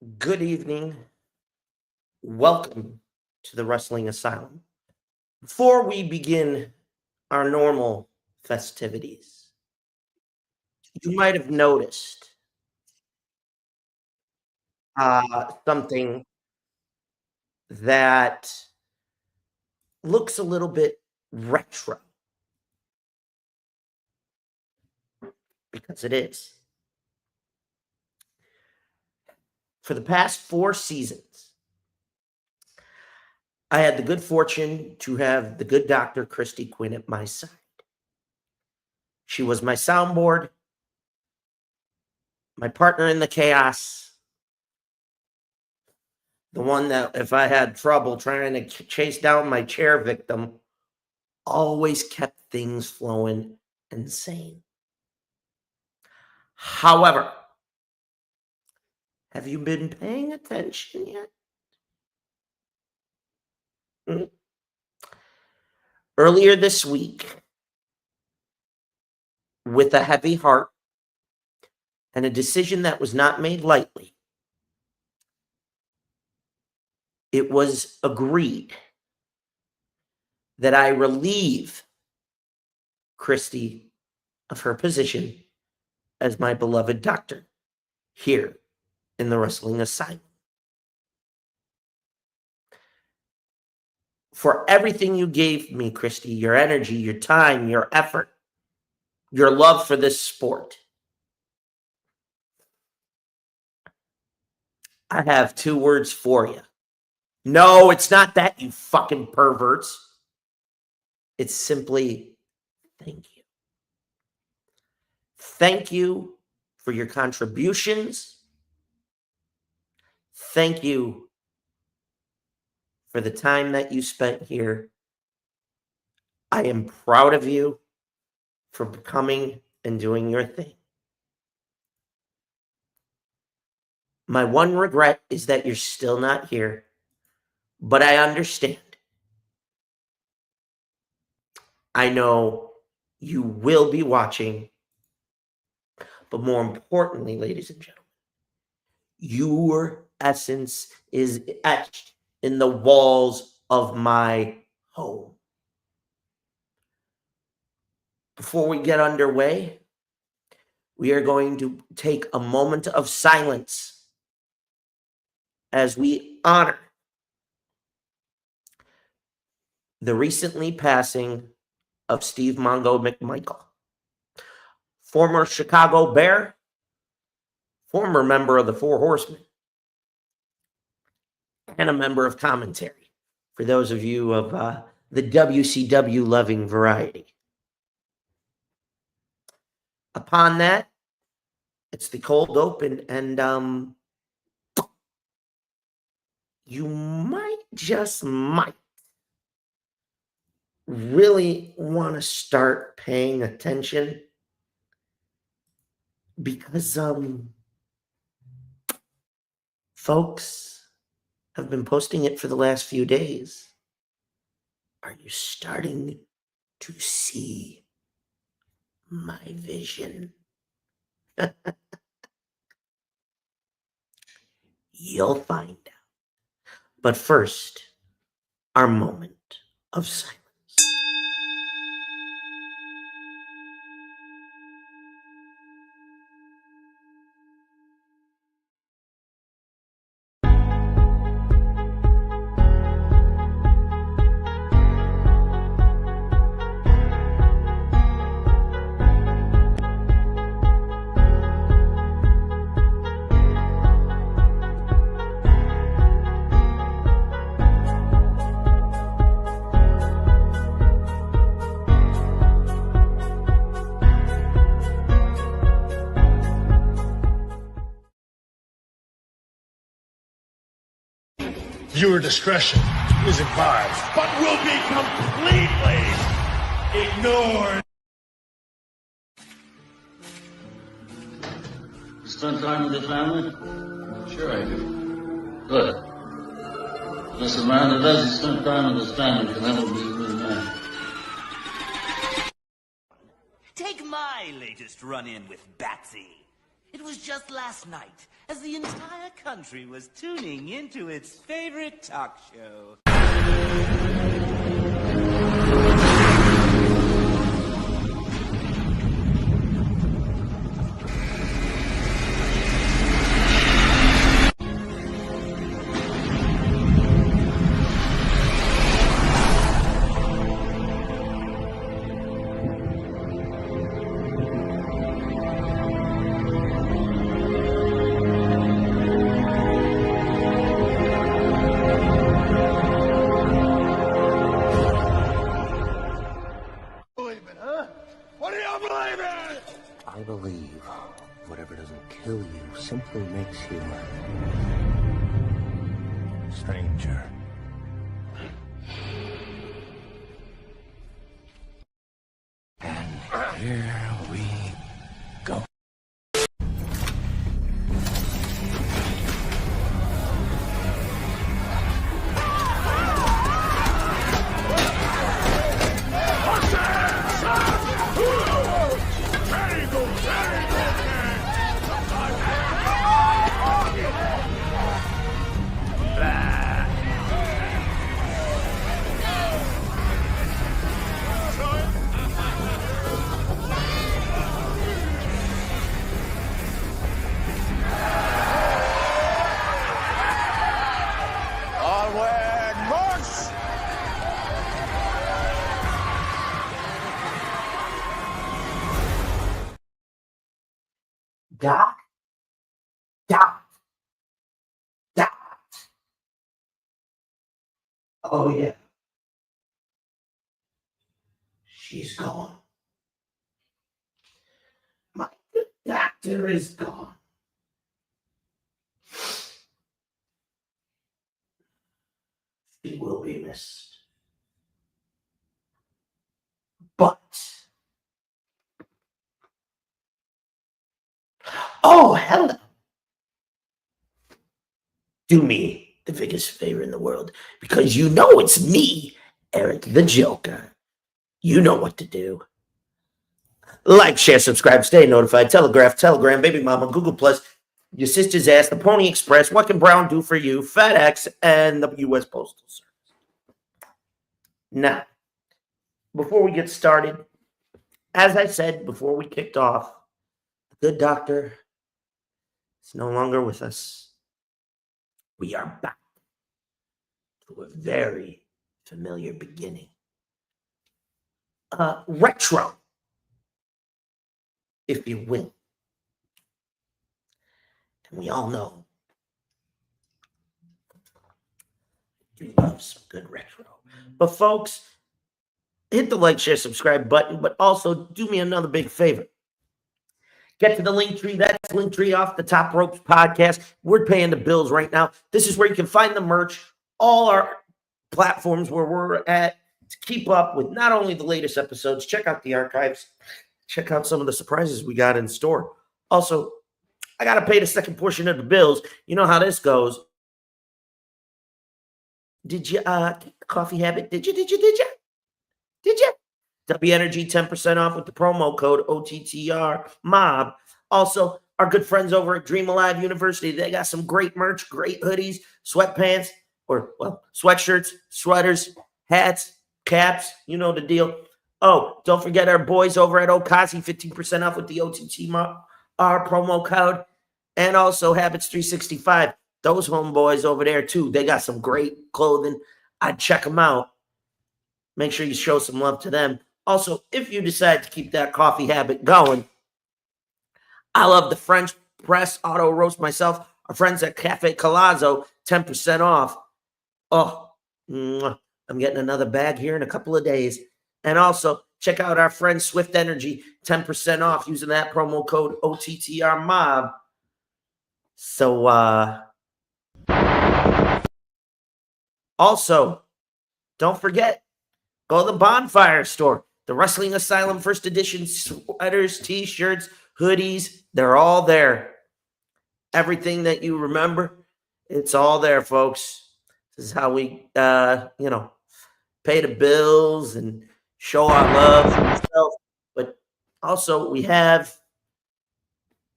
Good evening. Welcome to the Wrestling Asylum. Before we begin our normal festivities, you might have noticed something that looks a little bit retro, because it is. For the past 4 seasons, I had the good fortune to have the good Dr. Christy Quinn at my side. She was my soundboard, my partner in the chaos, the one that if I had trouble trying to chase down my chair victim, always kept things flowing and sane. However, have you been paying attention yet? Earlier this week, with a heavy heart and a decision that was not made lightly, it was agreed that I relieve Christy of her position as my beloved doctor here in the Wrestling Asylum. For everything you gave me, Christy, your energy, your time, your effort, your love for this sport, I have 2 words for you. No, it's not that, you fucking perverts. It's simply thank you. Thank you for your contributions. Thank you for the time that you spent here. I am proud of you for coming and doing your thing. My one regret is that you're still not here, but I understand. I know you will be watching, but more importantly, ladies and gentlemen, your essence is etched in the walls of my home. Before we get underway, we are going to take a moment of silence as we honor the recently passing of Steve Mongo McMichael, former Chicago Bear, former member of the Four Horsemen, and a member of commentary for those of you of the WCW loving variety. Upon that, it's the cold open, and you might really want to start paying attention, because folks have been posting it for the last few days. Are you starting to see my vision? You'll find out. But first, our moment of silence. Viewer discretion is advised. But will be completely ignored. You spend time with your family? Sure I do. Good. Because a man that doesn't spend time with his family can never be a good man. Take my latest run-in with Batsy. It was just last night, as the entire country was tuning into its favorite talk show. I believe whatever doesn't kill you simply makes you stranger. And here we go. Dot. Oh, yeah. She's gone. My good doctor is gone. She will be missed. But, oh, hello. Do me the biggest favor in the world, because you know it's me, Eric the Joka. You know what to do. Like, share, subscribe, stay notified, Telegram, Baby Mama, Google Plus, your sister's ass, the Pony Express, what can Brown do for you, FedEx, and the U.S. Postal Service. Now, before we get started, as I said before we kicked off, the good doctor is no longer with us. We are back to a very familiar beginning. Retro, if you will. And we all know you love some good retro. But folks, hit the like, share, subscribe button, but also do me another big favor. Get to the link tree. That's Linktree Off the Top Ropes podcast. We're paying the bills right now. This is where you can find the merch, all our platforms where we're at to keep up with not only the latest episodes, check out the archives, check out some of the surprises we got in store. Also, I got to pay the second portion of the bills. You know how this goes. Did you get the coffee habit? Did you? W Energy 10% off with the promo code OTTR Mob. Also, our good friends over at Dream Alive University, they got some great merch, great hoodies, sweatpants, sweatshirts, sweaters, hats, caps. You know the deal. Oh, don't forget our boys over at Okaze, 15% off with the OTTR promo code. And also Habits 365. Those homeboys over there too. They got some great clothing. I'd check them out. Make sure you show some love to them. Also, if you decide to keep that coffee habit going, I love the French press auto roast myself. Our friends at Cafe Collazo, 10% off. Oh, I'm getting another bag here in a couple of days. And also, check out our friend Swift Energy, 10% off using that promo code OTTR Mob. So, also, don't forget, go to the Bonfire store. The Wrestling Asylum First Edition sweaters, t-shirts, hoodies, they're all there. Everything that you remember, it's all there, folks. This is how we, pay the bills and show our love for ourselves. But also, we have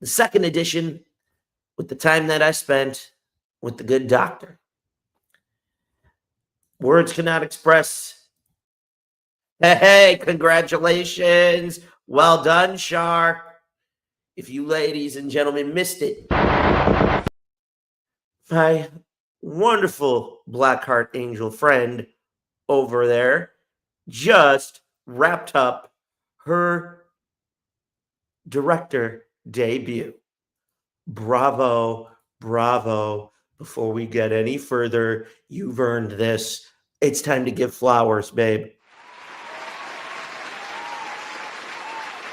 the second edition with the time that I spent with the good doctor. Words cannot express. Hey, congratulations. Well done, Shar. If you ladies and gentlemen missed it, my wonderful Blackheart Angel friend over there just wrapped up her director debut. Bravo, bravo. Before we get any further, you've earned this. It's time to give flowers, babe.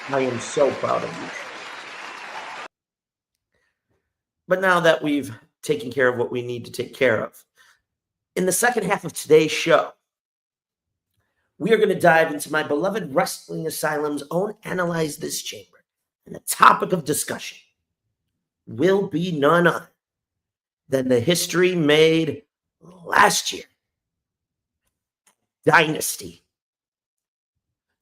I am so proud of you. But now that we've taken care of what we need to take care of, in the second half of today's show, we are going to dive into my beloved Wrestling Asylum's own Analyze This Chamber. And the topic of discussion will be none other than the history made last year. Dynasty.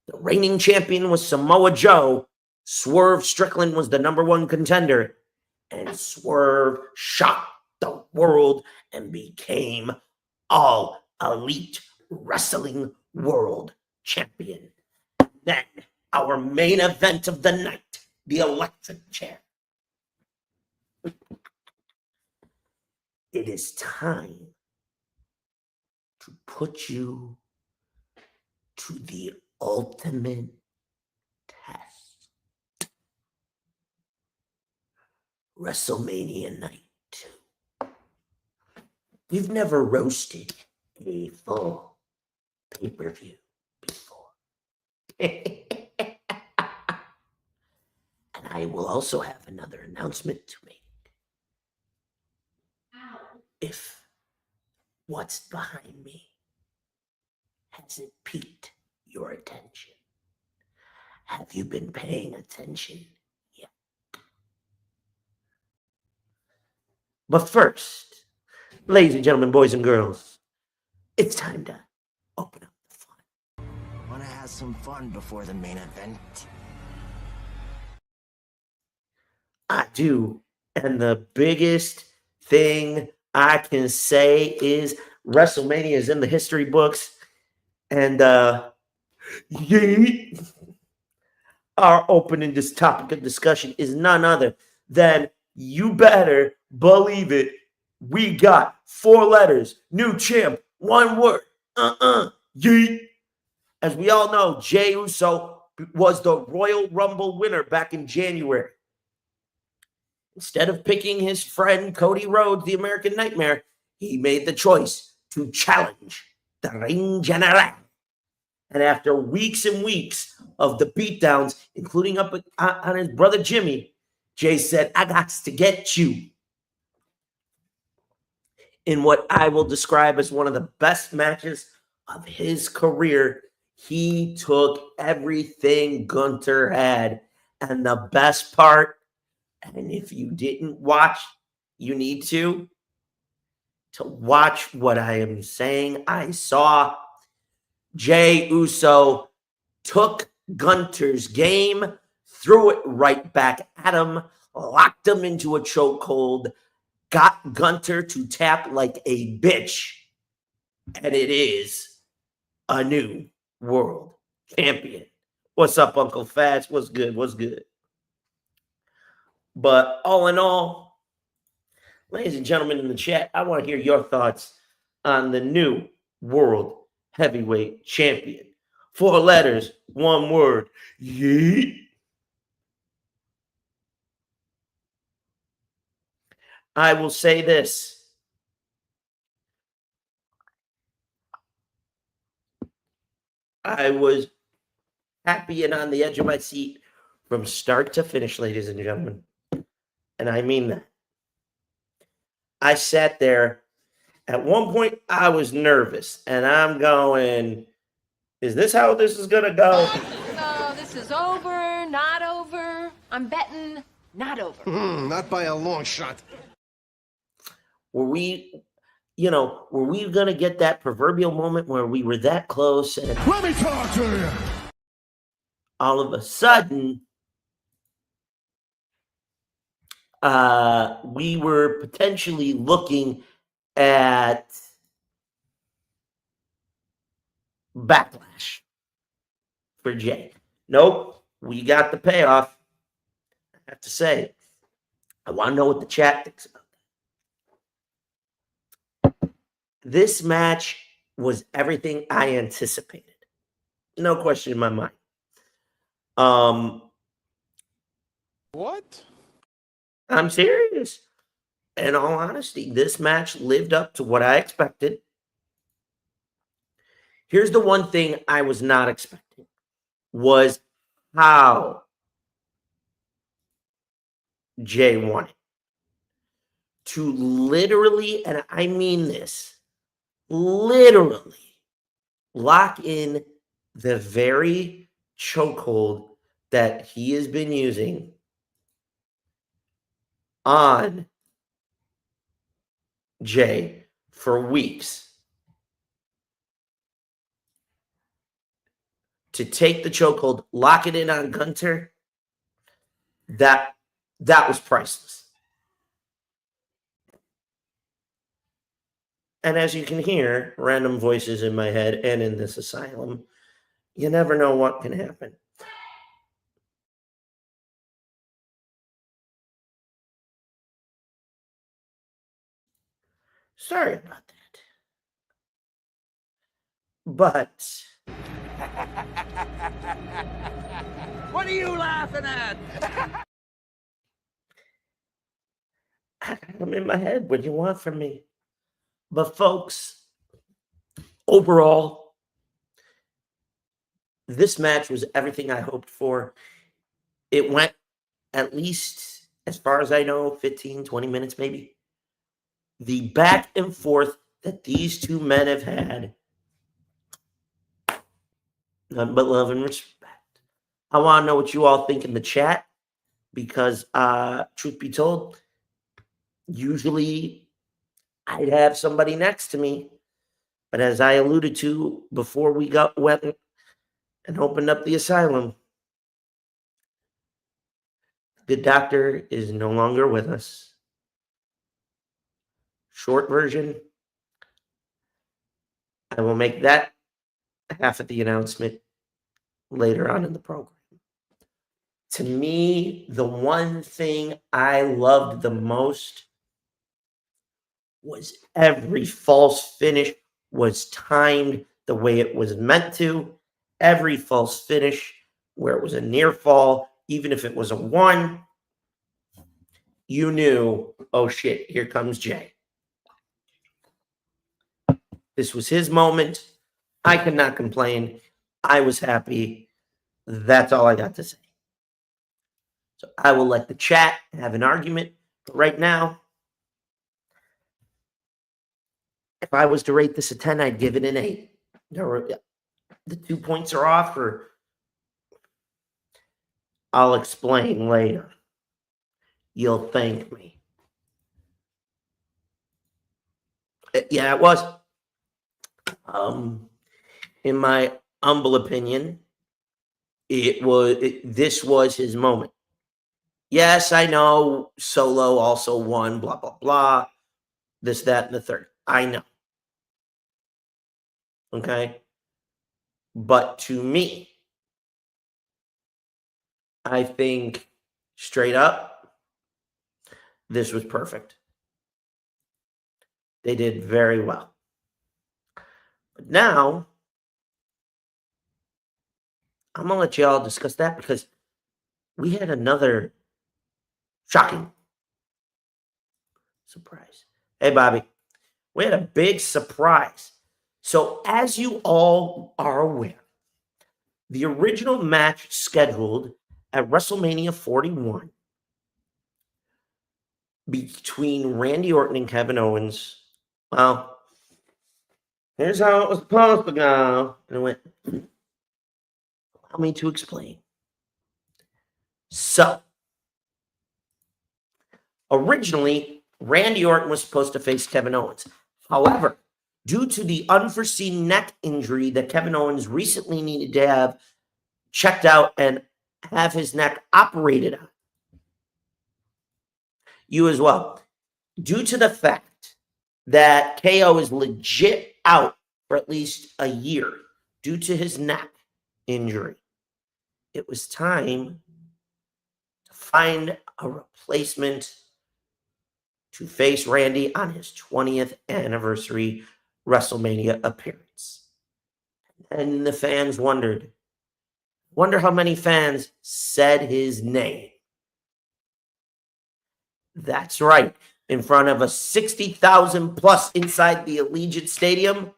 The reigning champion was Samoa Joe. Swerve Strickland was the number one contender. And Swerve shocked the world and became All Elite Wrestling World Champion. Then, our main event of the night, the electric chair. It is time to put you to the ultimate test. WrestleMania Night 2. You've never roasted a full pay-per-view before. And I will also have another announcement to make. If what's behind me hasn't piqued your attention, have you been paying attention yet? But first, ladies and gentlemen, boys and girls, it's time to open up the fun. Wanna have some fun before the main event? I do, and the biggest thing I can say is WrestleMania is in the history books, and our opening this topic of discussion is none other than, you better believe it, we got 4 letters, new champ, 1 word, yeet. As we all know, Jey Uso was the Royal Rumble winner back in January. Instead of picking his friend Cody Rhodes, the American Nightmare, he made the choice to challenge the Ring General. And after weeks and weeks of the beatdowns, including up on his brother Jimmy, Jey said, I got to get you. In what I will describe as one of the best matches of his career, he took everything Gunther had. And the best part, and if you didn't watch, you need to watch what I am saying. I saw Jey Uso took Gunther's game, threw it right back at him, locked him into a chokehold, got Gunther to tap like a bitch, and it is a new world champion. What's up, Uncle Fats? What's good? What's good? But all in all, ladies and gentlemen in the chat, I want to hear your thoughts on the new world heavyweight champion. 4 letters, 1 word, yeet. I will say this. I was happy and on the edge of my seat from start to finish, ladies and gentlemen. And I mean that. I sat there. At one point, I was nervous. And I'm going, is this how this is going to go? No, this is over, not over. I'm betting not over. Not by a long shot. Were we going to get that proverbial moment where we were that close and Let me talk to you. all of a sudden, we were potentially looking at backlash for Jey. Nope, we got the payoff. I have to say, I want to know what the chat thinks about that. This match was everything I anticipated. No question in my mind. What? I'm serious. In all honesty, this match lived up to what I expected. Here's the one thing I was not expecting was how Jey won it. To literally, and I mean this, literally lock in the very chokehold that he has been using on Jey for weeks. To take the chokehold, lock it in on Gunter, that was priceless. And as you can hear, random voices in my head and in this asylum, you never know what can happen. Sorry about that. But What are you laughing at? I'm in my head. What do you want from me? But folks, overall, this match was everything I hoped for. It went at least, as far as I know, 15, 20 minutes maybe. The back and forth that these two men have had, nothing but love and respect. I want to know what you all think in the chat because, truth be told, usually I'd have somebody next to me. But as I alluded to before we went and opened up the asylum, the doctor is no longer with us. Short version, I will make that half of the announcement later on in the program. To me, the one thing I loved the most was every false finish was timed the way it was meant to. Every false finish where it was a near fall, even if it was a 1, you knew, oh shit, here comes Jey. This was his moment. I could not complain. I was happy. That's all I got to say. So I will let the chat have an argument. But right now, if I was to rate this a 10, I'd give it an 8. The 2 points are off, or I'll explain later. You'll thank me. Yeah, it was. In my humble opinion, this was his moment. Yes, I know Solo also won, blah, blah, blah. This, that, and the third. I know. Okay? But to me, I think straight up, this was perfect. They did very well. But now, I'm going to let y'all discuss that because we had another shocking surprise. Hey, Bobby. We had a big surprise. So, as you all are aware, the original match scheduled at WrestleMania 41 between Randy Orton and Kevin Owens, well, here's how it was supposed to go. And it went, allow me to explain. So, originally, Randy Orton was supposed to face Kevin Owens. However, due to the unforeseen neck injury that Kevin Owens recently needed to have checked out and have his neck operated on, you as well. Due to the fact that KO is legit out for at least a year due to his neck injury, it was time to find a replacement to face Randy on his 20th anniversary WrestleMania appearance. And the fans wonder how many fans said his name. That's right. In front of a 60,000 plus inside the Allegiant Stadium,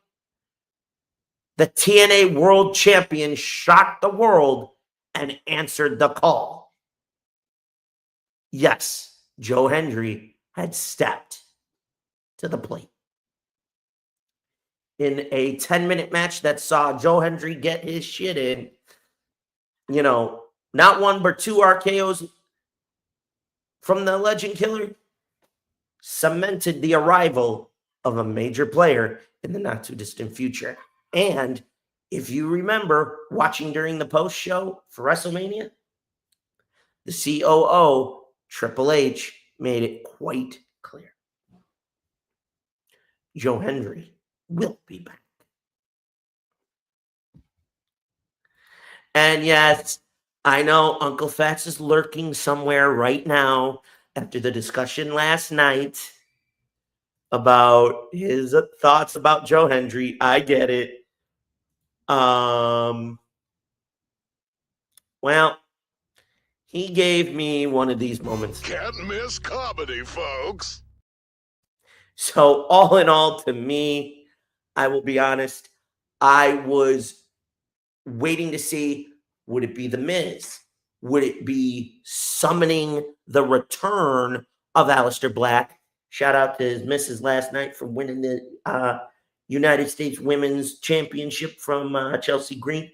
the TNA World Champion shocked the world and answered the call. Yes, Joe Hendry had stepped to the plate. In a 10-minute match that saw Joe Hendry get his shit in, not one but two RKOs from the Legend Killer, cemented the arrival of a major player in the not-too-distant future. And if you remember watching during the post-show for WrestleMania, the COO, Triple H, made it quite clear. Joe Hendry will be back. And yes, I know Uncle Fats is lurking somewhere right now after the discussion last night about his thoughts about Joe Hendry. I get it. Well, he gave me one of these moments. Can't miss comedy, folks. So all in all, to me, I will be honest, I was waiting to see, would it be The Miz? Would it be summoning the return of Aleister Black? Shout out to his missus last night for winning the United States Women's Championship from Chelsea Green.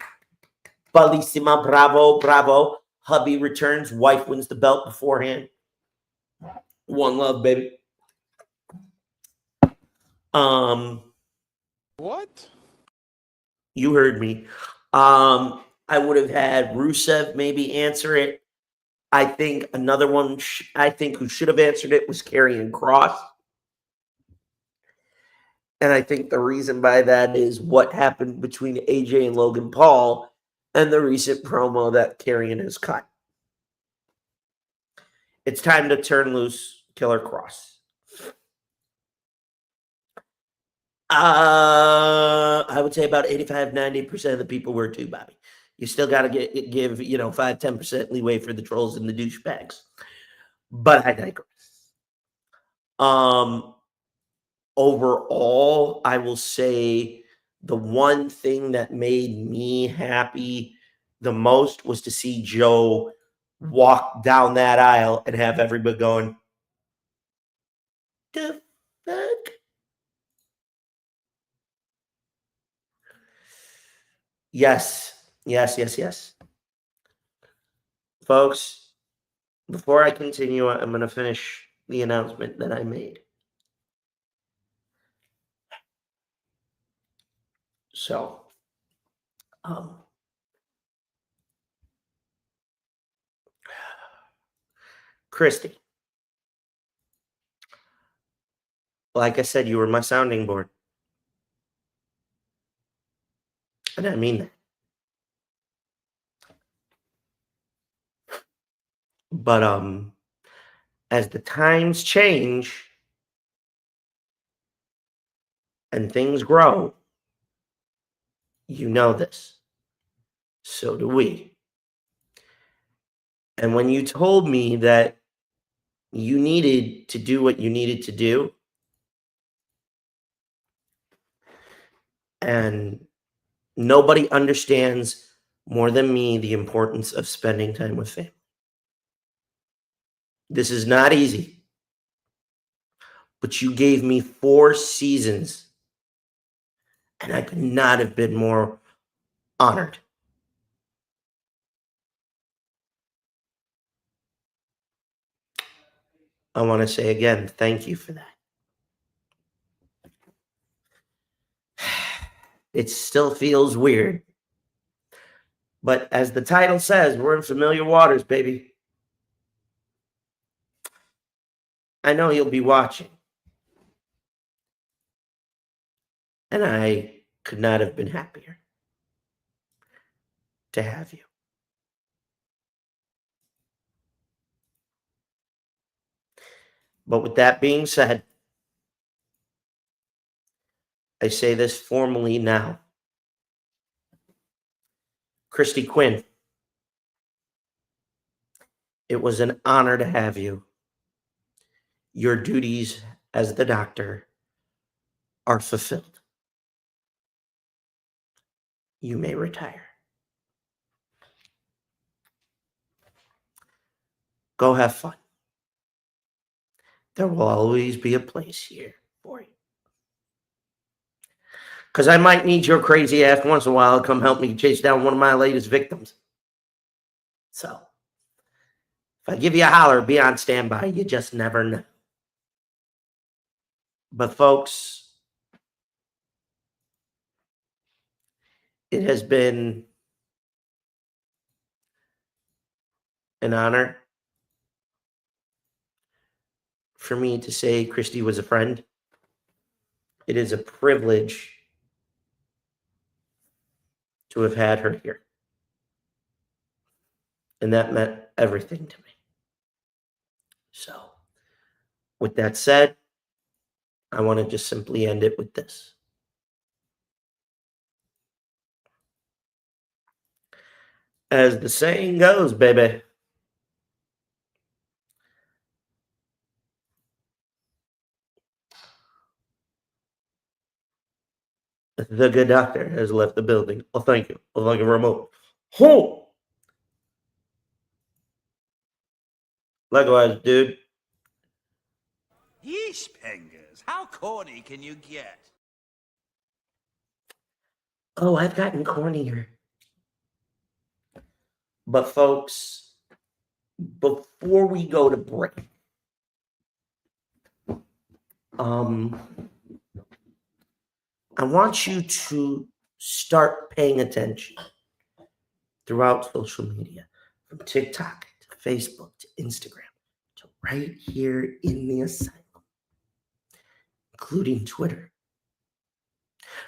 Bellissima, bravo, bravo. Hubby returns, wife wins the belt beforehand. One love, baby. What? You heard me. I would have had Rusev maybe answer it. I think another one, who should have answered it was Karrion Kross. And I think the reason by that is what happened between AJ and Logan Paul and the recent promo that Karrion has cut. It's time to turn loose Killer Kross. I would say about 85-90% of the people were too, Bobby. You still got to give 5-10% leeway for the trolls and the douchebags. But I digress. Overall, I will say the one thing that made me happy the most was to see Joe walk down that aisle and have everybody going, the fuck? Yes. Folks, before I continue, I'm going to finish the announcement that I made. So, Christy, like I said, you were my sounding board. And I mean that. But as the times change and things grow, you know this. So do we. And when you told me that you needed to do what you needed to do, and nobody understands more than me the importance of spending time with family. This is not easy. But you gave me 4 seasons, and I could not have been more honored. I want to say again, thank you for that. It still feels weird. But as the title says, we're in familiar waters, baby. I know you'll be watching. And I could not have been happier to have you. But with that being said, I say this formally now. Christy Quinn, it was an honor to have you. Your duties as the doctor are fulfilled. You may retire. Go have fun. There will always be a place here for you. Because I might need your crazy ass once in a while to come help me chase down one of my latest victims. So, if I give you a holler, be on standby. You just never know. But folks, it has been an honor for me to say Christy was a friend. It is a privilege to have had her here. And that meant everything to me. So, with that said, I want to just simply end it with this. As the saying goes, baby, the good doctor has left the building. Well, thank you. Well, thank you very much. Oh! Likewise, dude. Yeesh, Pengers, how corny can you get? Oh, I've gotten cornier. But folks, before we go to break, I want you to start paying attention throughout social media, from TikTok to Facebook to Instagram to right here in the asylum, including Twitter.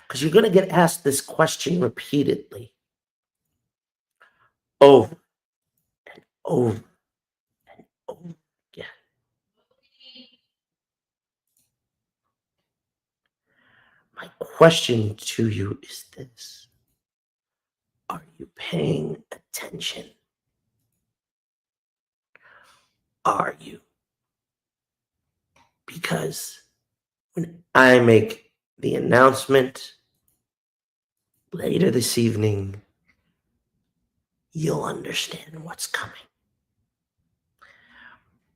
Because you're going to get asked this question repeatedly, over and over and over again. My question to you is this: are you paying attention? Are you? Because when I make the announcement later this evening, you'll understand what's coming.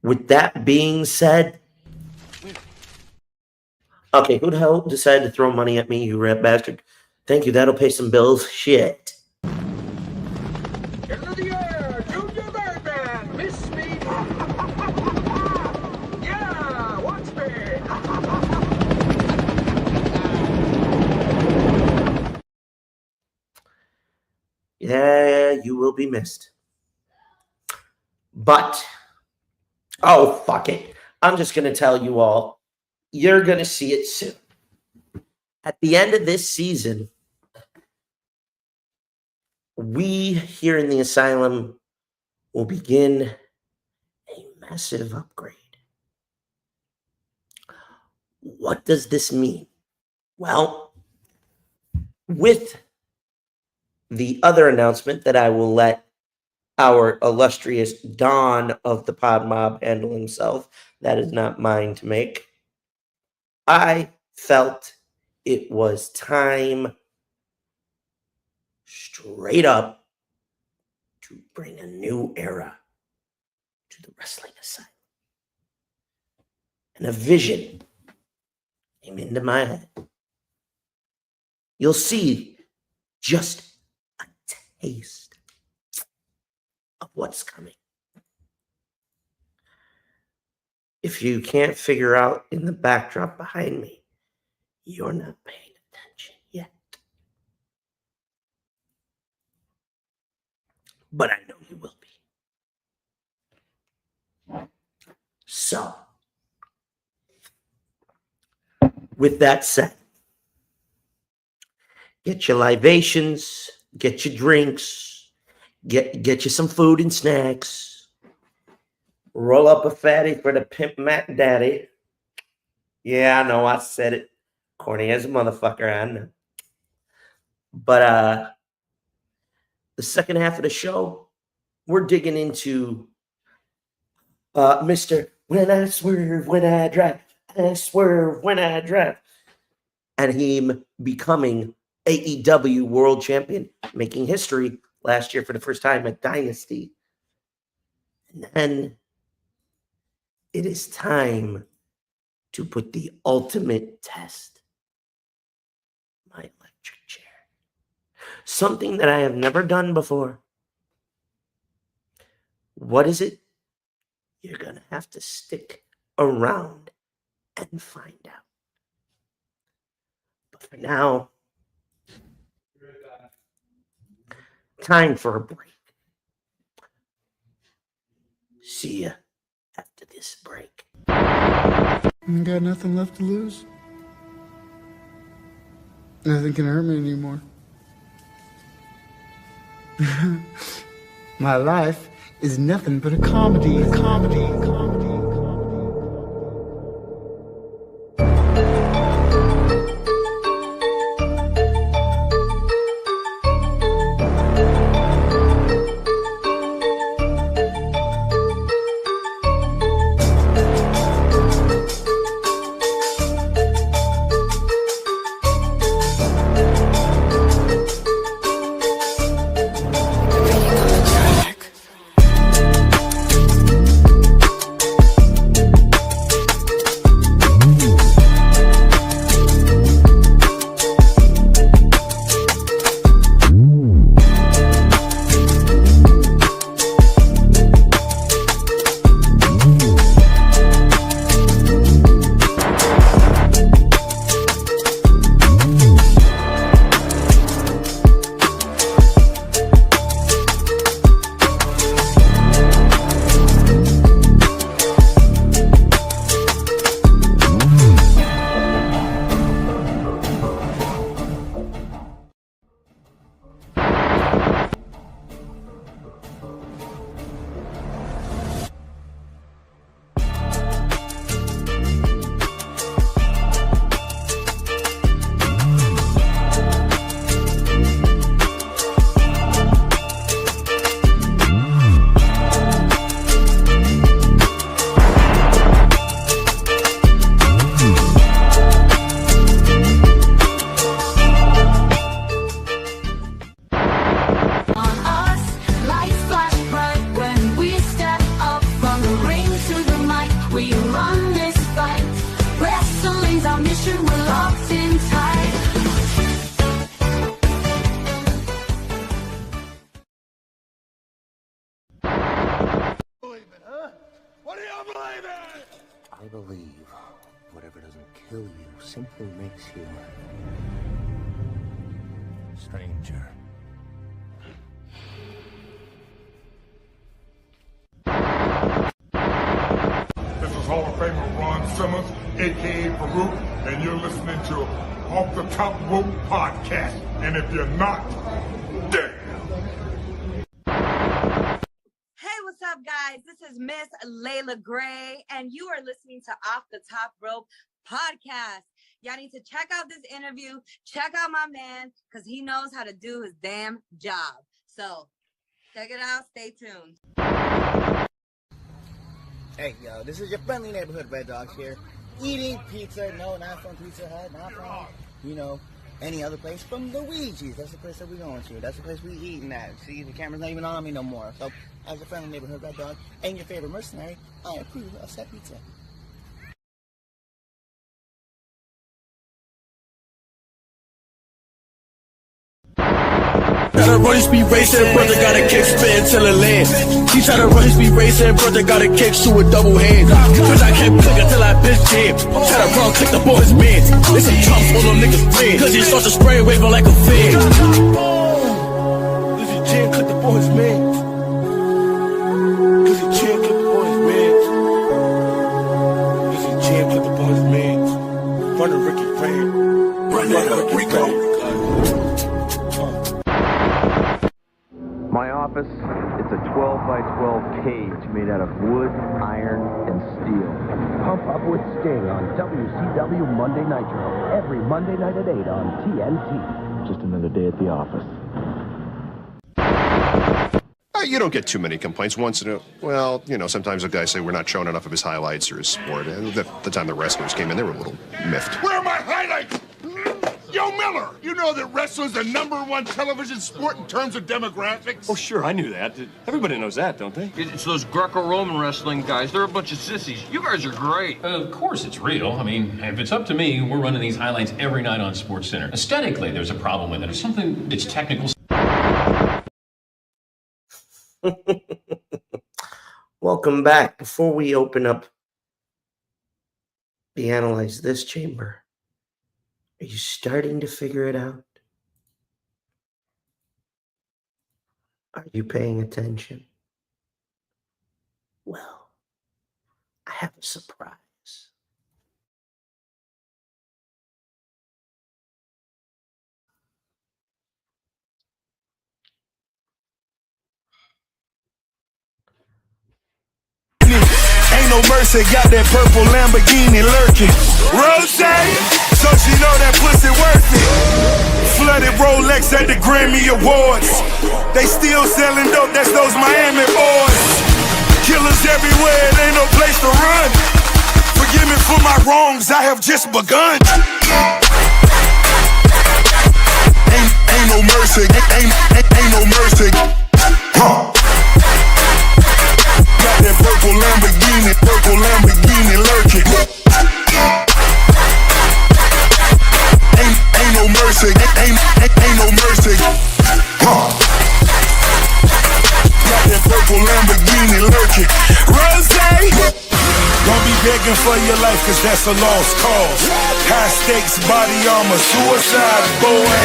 With that being said, okay, who the hell decided to throw money at me, you rat bastard? Thank you, that'll pay some bills. Shit. Into the air, Junior Birdman, miss me. Yeah, watch me. Yeah, you will be missed. But, oh, fuck it. I'm just going to tell you all, you're going to see it soon. At the end of this season, we here in the asylum will begin a massive upgrade. What does this mean? Well, with the other announcement that I will let our illustrious Don of the Pod Mob handle himself, that is not mine to make, I felt it was time straight up to bring a new era to the wrestling asylum. And a vision came into my head. You'll see just a taste of what's coming. If you can't figure out in the backdrop behind me, you're not paying attention yet. But I know you will be. So, with that said, get your libations, get your drinks, get you some food and snacks. Roll up a fatty for the Pimp Mac Daddy. Yeah, I know, I said it. Corny as a motherfucker, I know. But the second half of the show, we're digging into Mr. When I Swerve, When I Drive, I Swerve, When I Drive. And him becoming AEW World Champion, making history last year for the first time at Dynasty. And then it is time to put the ultimate test. My electric chair. Something that I have never done before. What is it? You're going to have to stick around and find out. But for now, time for a break. See ya after this break. I got nothing left to lose. Nothing can hurt me anymore. My life is nothing but a comedy. I believe whatever doesn't kill you simply makes you stranger. This is Hall of Famer Ron Simmons, a.k.a. Farouk, and you're listening to Off the Top Rope Podcast. And if you're not, damn. Hey, what's up, guys? This is Miss Layla Gray, and you are listening to Off the Top Rope Podcast. Y'all need to check out this interview. Check out my man, because he knows how to do his damn job. So, check it out. Stay tuned. Hey, yo, this is your friendly neighborhood Red Dogs here. Eating pizza. No, not from Pizza Hut. Not from, any other place. From Luigi's. That's the place that we're going to. That's the place we eating at. See, the camera's not even on me no more. So, as a friendly neighborhood Red Dog and your favorite mercenary, I approve of said pizza. Try to run speed racing, brother got a kick spin till it land. He try to run speed racing, brother got a kick shoot with double hands. Bitch, I kept clicking till I bitch jam. Try to run, click the boy's man. There's some chumps for them niggas fan. Cause he starts to spray waving like a fan. Cause he jam, click the boy's man. Cause he jam, click the boy's man. Cause he jam, click the boy's man. front of Ricky Brand. Run that up, Rico. My office, it's a 12 by 12 cage made out of wood, iron, and steel. Pump Up with Sting on WCW Monday Nitro. Every Monday night at 8 on TNT. Just another day at the office. You don't get too many complaints. Once in a well, sometimes a guy say we're not showing enough of his highlights or his sport. And the time the wrestlers came in, they were a little miffed. Where are my highlights? Yo, Miller, you know that wrestling's the #1 television sport in terms of demographics? Oh, sure, I knew that. Everybody knows that, don't they? It's those Greco-Roman wrestling guys. They're a bunch of sissies. You guys are great. Of course it's real. I mean, if it's up to me, we're running these highlights every night on SportsCenter. Aesthetically, there's a problem with it. It's something that's technical. Welcome back. Before we open up the Analyze This chamber, are you starting to figure it out? Are you paying attention? Well, I have a surprise. Ain't no mercy, got that purple Lamborghini lurking. Rose, so she know that pussy worth it. Flooded Rolex at the Grammy Awards. They still selling dope, that's those Miami boys. Killers everywhere, it ain't no place to run. Forgive me for my wrongs, I have just begun. Ain't no mercy, ain't no mercy. Got that purple Lamborghini lurking. Ain't no mercy, ain't no mercy. Got that purple Lamborghini lurking. Rose, don't be begging for your life, cause that's a lost cause. High stakes body armor, suicide, boy.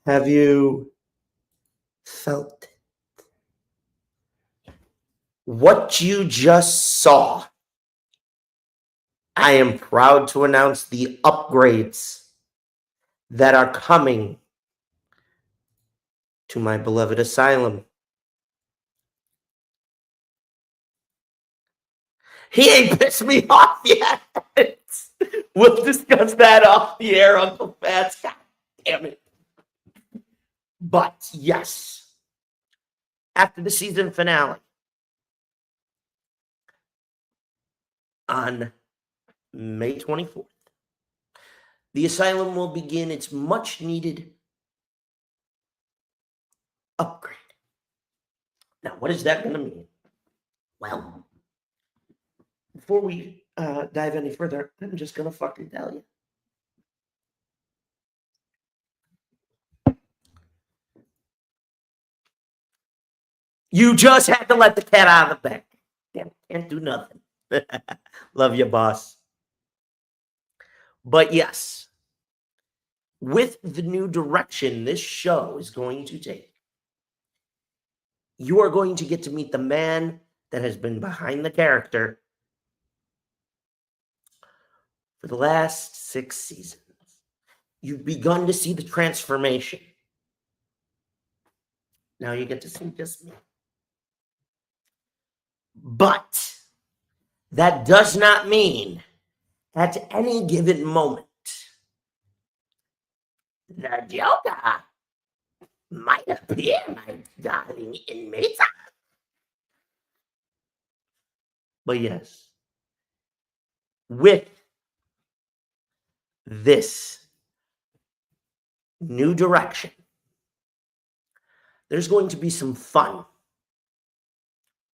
Have you felt it? What you just saw, I am proud to announce the upgrades that are coming to my beloved Asylum. He ain't pissed me off yet. We'll discuss that off the air, Uncle Fats. God damn it. But yes, after the season finale on May 24th, the Asylum will begin its much needed upgrade. Now, what is that going to mean? Well, before we dive any further, I'm just going to fucking tell you. You just had to let the cat out of the bag. Damn, can't do nothing. Love you, boss. But yes, with the new direction this show is going to take, you are going to get to meet the man that has been behind the character for the last 6 seasons. You've begun to see the transformation. Now you get to see just me. But that does not mean at any given moment the Joka might appear, my darling inmates. But yes, with this new direction, there's going to be some fun.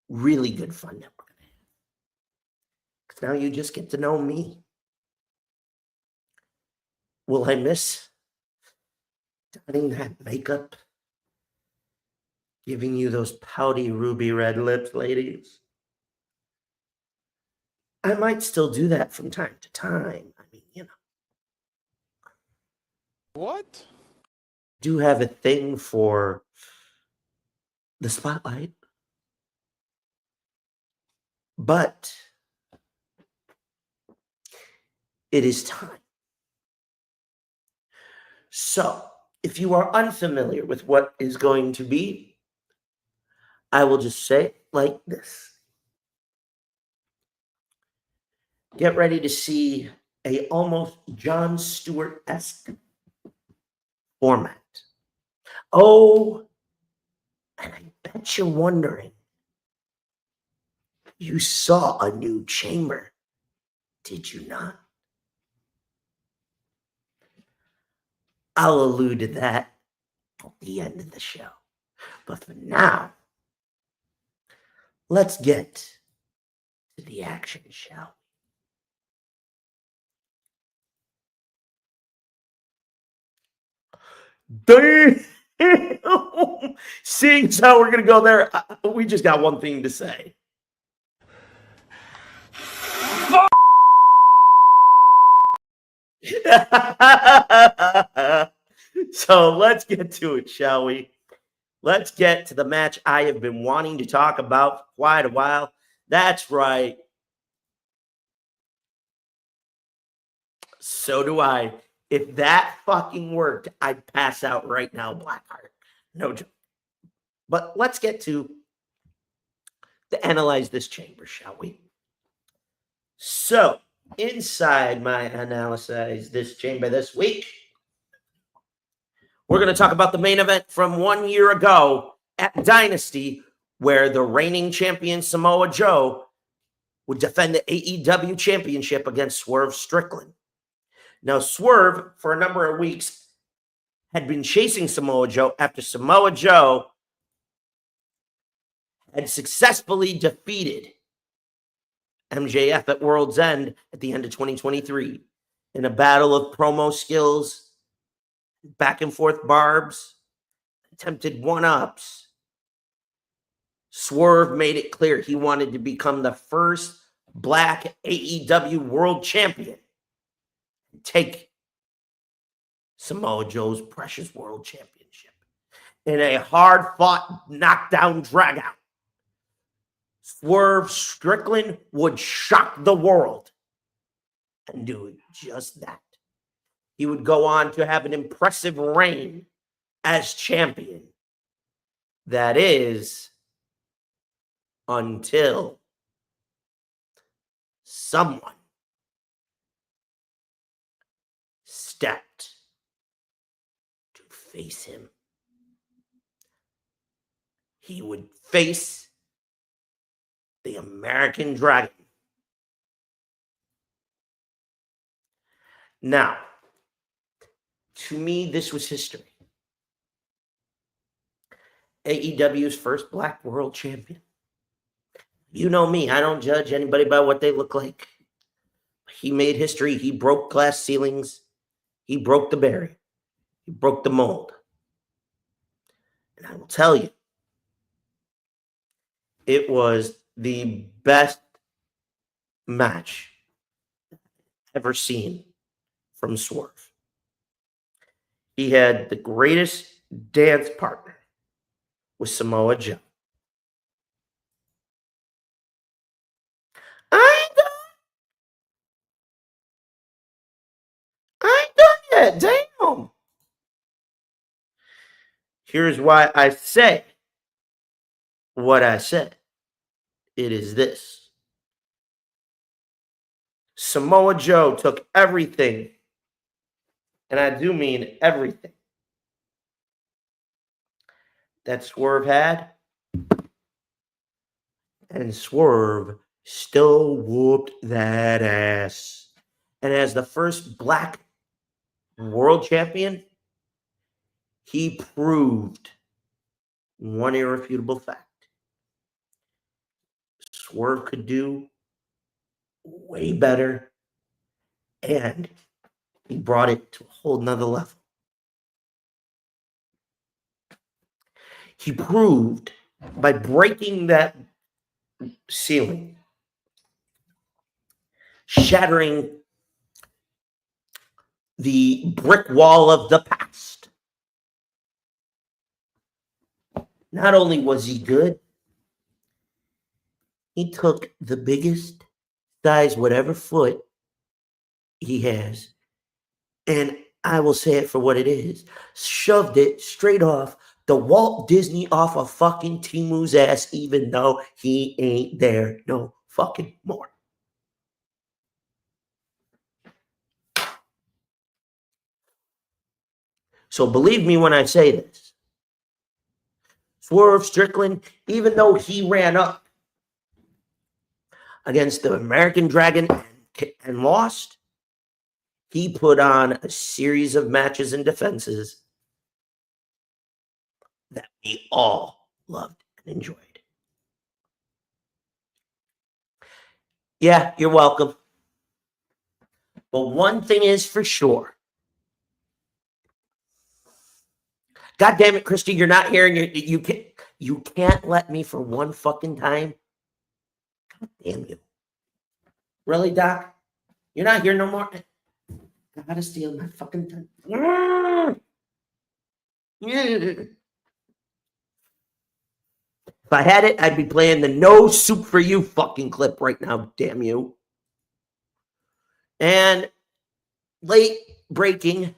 Really good fun that we're going to have. Because now you just get to know me. Will I miss donning that makeup? Giving you those pouty ruby red lips, ladies? I might still do that from time to time. I mean, you know. What? do have a thing for the spotlight. But it is time. So, if you are unfamiliar with what is going to be, I will just say it like this. Get ready to see a almost Jon Stewart-esque format. Oh, and I bet you're wondering, you saw a new chamber, did you not? I'll allude to that at the end of the show. But for now, let's get to the action, shall we? Damn! Seeing as how we're going to go there, we just got one thing to say. So let's get to it, shall we? Let's get to the match I have been wanting to talk about for quite a while. That's right. So do I. If that fucking worked, I'd pass out right now, Blackheart. No joke. But let's get to analyze this chamber, shall we? So, inside my analyze this chamber this week, we're going to talk about the main event from 1 year ago at Dynasty, where the reigning champion Samoa Joe would defend the AEW championship against Swerve Strickland. Now, Swerve, for a number of weeks, had been chasing Samoa Joe after Samoa Joe had successfully defeated MJF at World's End at the end of 2023 in a battle of promo skills, back and forth barbs, attempted one-ups. Swerve made it clear he wanted to become the first black AEW world champion and take Samoa Joe's precious world championship in a hard-fought knockdown dragout. Swerve Strickland would shock the world and do just that. He would go on to have an impressive reign as champion. That is, until someone stepped to face him. He would face the American Dragon. Now, to me, this was history. AEW's first black world champion. You know me, I don't judge anybody by what they look like. He made history. He broke glass ceilings. He broke the barrier. He broke the mold. And I will tell you, it was the best match ever seen from Swerve. He had the greatest dance partner with Samoa Joe. I ain't done yet. Damn. Here's why I say what I said. It is this. Samoa Joe took everything, and I do mean everything, that Swerve had, and Swerve still whooped that ass. And as the first black world champion, he proved one irrefutable fact. Swerve could do way better, and he brought it to a whole nother level. He proved by breaking that ceiling, shattering the brick wall of the past, Not only was he good, he took the biggest size, whatever foot he has, and I will say it for what it is, shoved it straight off the Walt Disney off of fucking Timu's ass, even though he ain't there no fucking more. So believe me when I say this. Swerve Strickland, even though he ran up against the American Dragon and lost, he put on a series of matches and defenses that we all loved and enjoyed. Yeah, you're welcome. But one thing is for sure. God damn it, Christy, you're not here, and you can't let me for one fucking time. God damn you. Really, Doc? You're not here no more? I gotta steal my fucking time. If I had it, I'd be playing the No Soup for You fucking clip right now, damn you. And late breaking,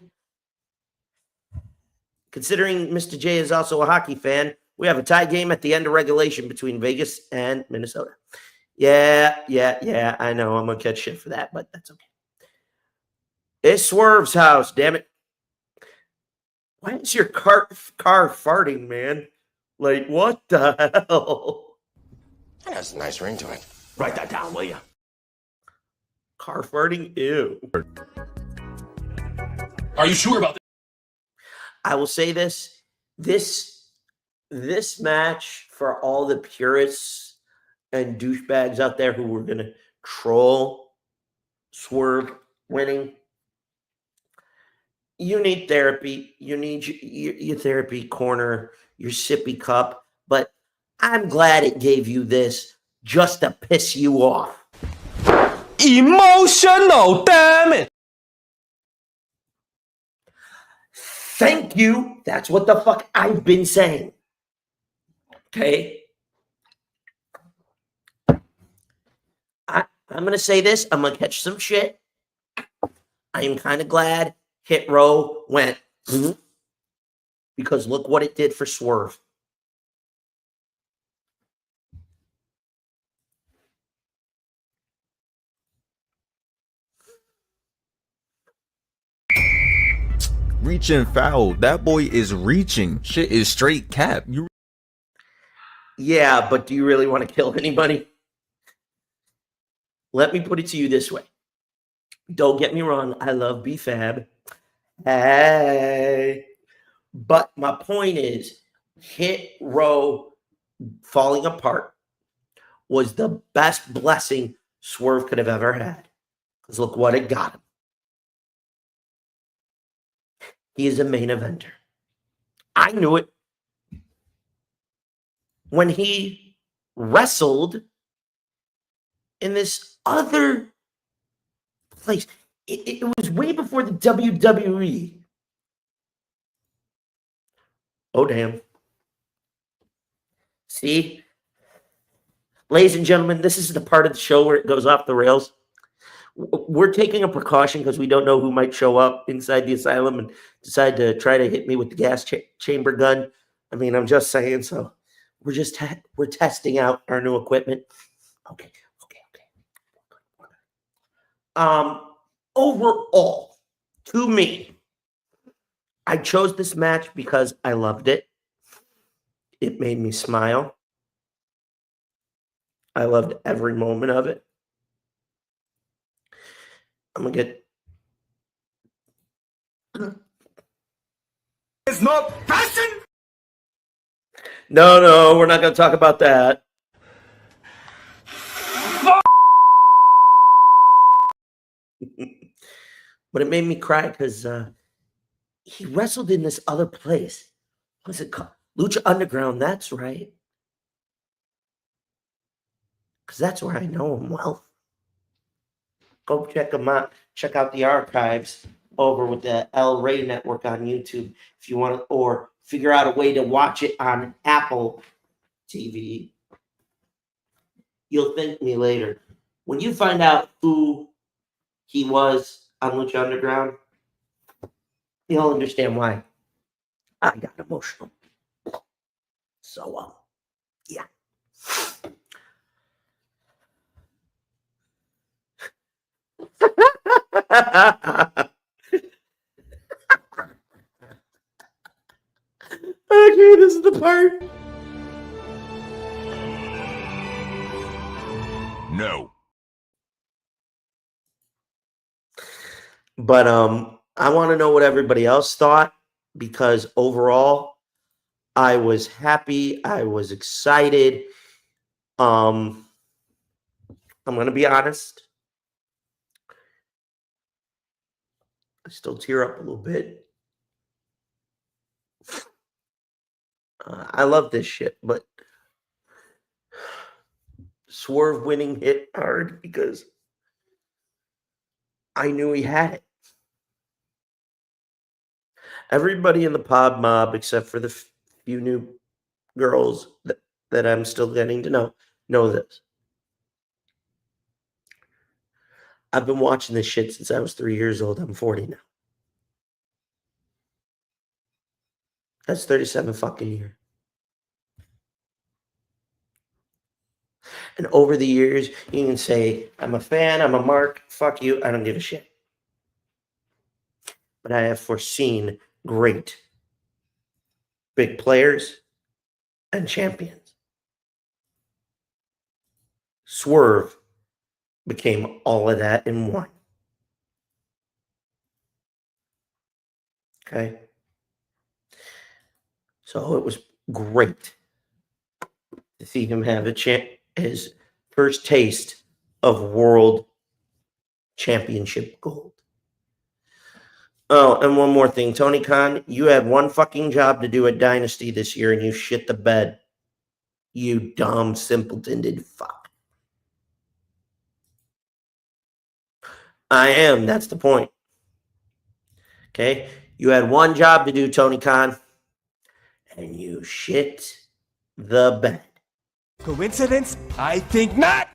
considering Mr. J is also a hockey fan, we have a tie game at the end of regulation between Vegas and Minnesota. Yeah, I know. I'm going to catch shit for that, but that's okay. It's Swerve's house, damn it. Why is your car farting, man? Like, what the hell? That has a nice ring to it. Write that down, will you? Car farting? Ew. Are you sure about that? I will say this. This match, for all the purists and douchebags out there who were going to troll Swerve winning, you need therapy. You need your therapy corner, your sippy cup. But I'm glad it gave you this just to piss you off. Emotional, damn it! Thank you. That's what the fuck I've been saying. Okay? I'm going to say this. I'm going to catch some shit. I am kind of glad Hit Row went because look what it did for Swerve. Reaching foul. That boy is reaching. Shit is straight cap. Yeah, but do you really want to kill anybody? Let me put it to you this way. Don't get me wrong. I love B-Fab. Hey. But my point is, Hit Row falling apart was the best blessing Swerve could have ever had. Because look what it got him. He is a main eventer. I knew it. When he wrestled in this other place, it was way before the WWE. Oh, damn. See? Ladies and gentlemen, this is the part of the show where it goes off the rails. We're taking a precaution because we don't know who might show up inside the asylum and decide to try to hit me with the gas chamber gun. I mean, I'm just saying. So we're testing out our new equipment. Okay. Overall, to me, I chose this match because I loved it. It made me smile. I loved every moment of it. I'm going to get... It's not passion! No, we're not going to talk about that. But it made me cry because he wrestled in this other place. What's it called? Lucha Underground, that's right. Because that's where I know him well. Go check him out. Check out the archives over with the El Rey Network on YouTube if you want to, or figure out a way to watch it on Apple TV, you'll thank me later. When you find out who he was on Lucha Underground, you'll understand why I got emotional. So, yeah. Okay, this is the part. No. But I want to know what everybody else thought, because overall I was happy, I was excited. I'm going to be honest. I still tear up a little bit. I love this shit, but Swerve winning hit hard because I knew he had it. Everybody in the pod mob, except for the few new girls that I'm still getting to know this. I've been watching this shit since I was 3 years old. I'm 40 now. That's 37 fucking years. And over the years, you can say, I'm a fan, I'm a mark, fuck you, I don't give a shit. But I have foreseen great big players and champions. Swerve became all of that in one. Okay? So it was great to see him have his first taste of world championship gold. Oh, and one more thing. Tony Khan, you had one fucking job to do at Dynasty this year and you shit the bed. You dumb simpleton fuck. I am. That's the point. Okay? You had one job to do, Tony Khan, and you shit the bed. Coincidence? I think not.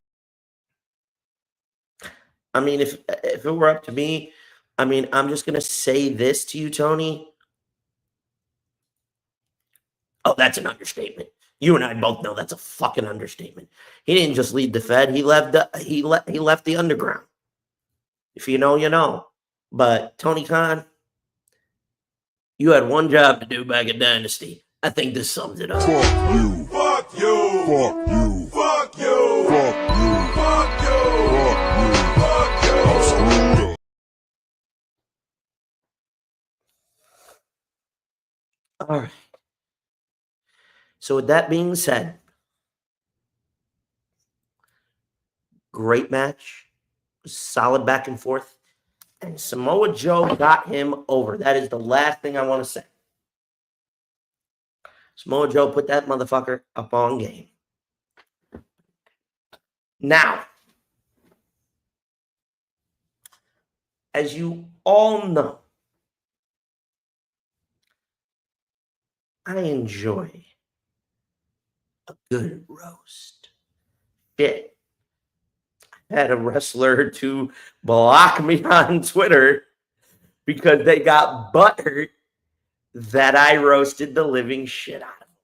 I mean, if it were up to me, I mean, I'm just going to say this to you, Tony. Oh, that's an understatement. You and I both know that's a fucking understatement. He didn't just lead the Fed. He left the underground. If you know, you know. But Tony Khan, you had one job to do back at Dynasty. I think this sums it up. Fuck you. Fuck you. Fuck you. Fuck you. Fuck you. Fuck you. Fuck you. Fuck you. I'm screwed up. All right. So with that being said, great match, solid back and forth, and Samoa Joe got him over. That is the last thing I want to say. Samoa Joe put that motherfucker up on game. Now, as you all know, I enjoy a good roast. Shit. I had a wrestler or two block me on Twitter because they got butthurt that I roasted the living shit out of them.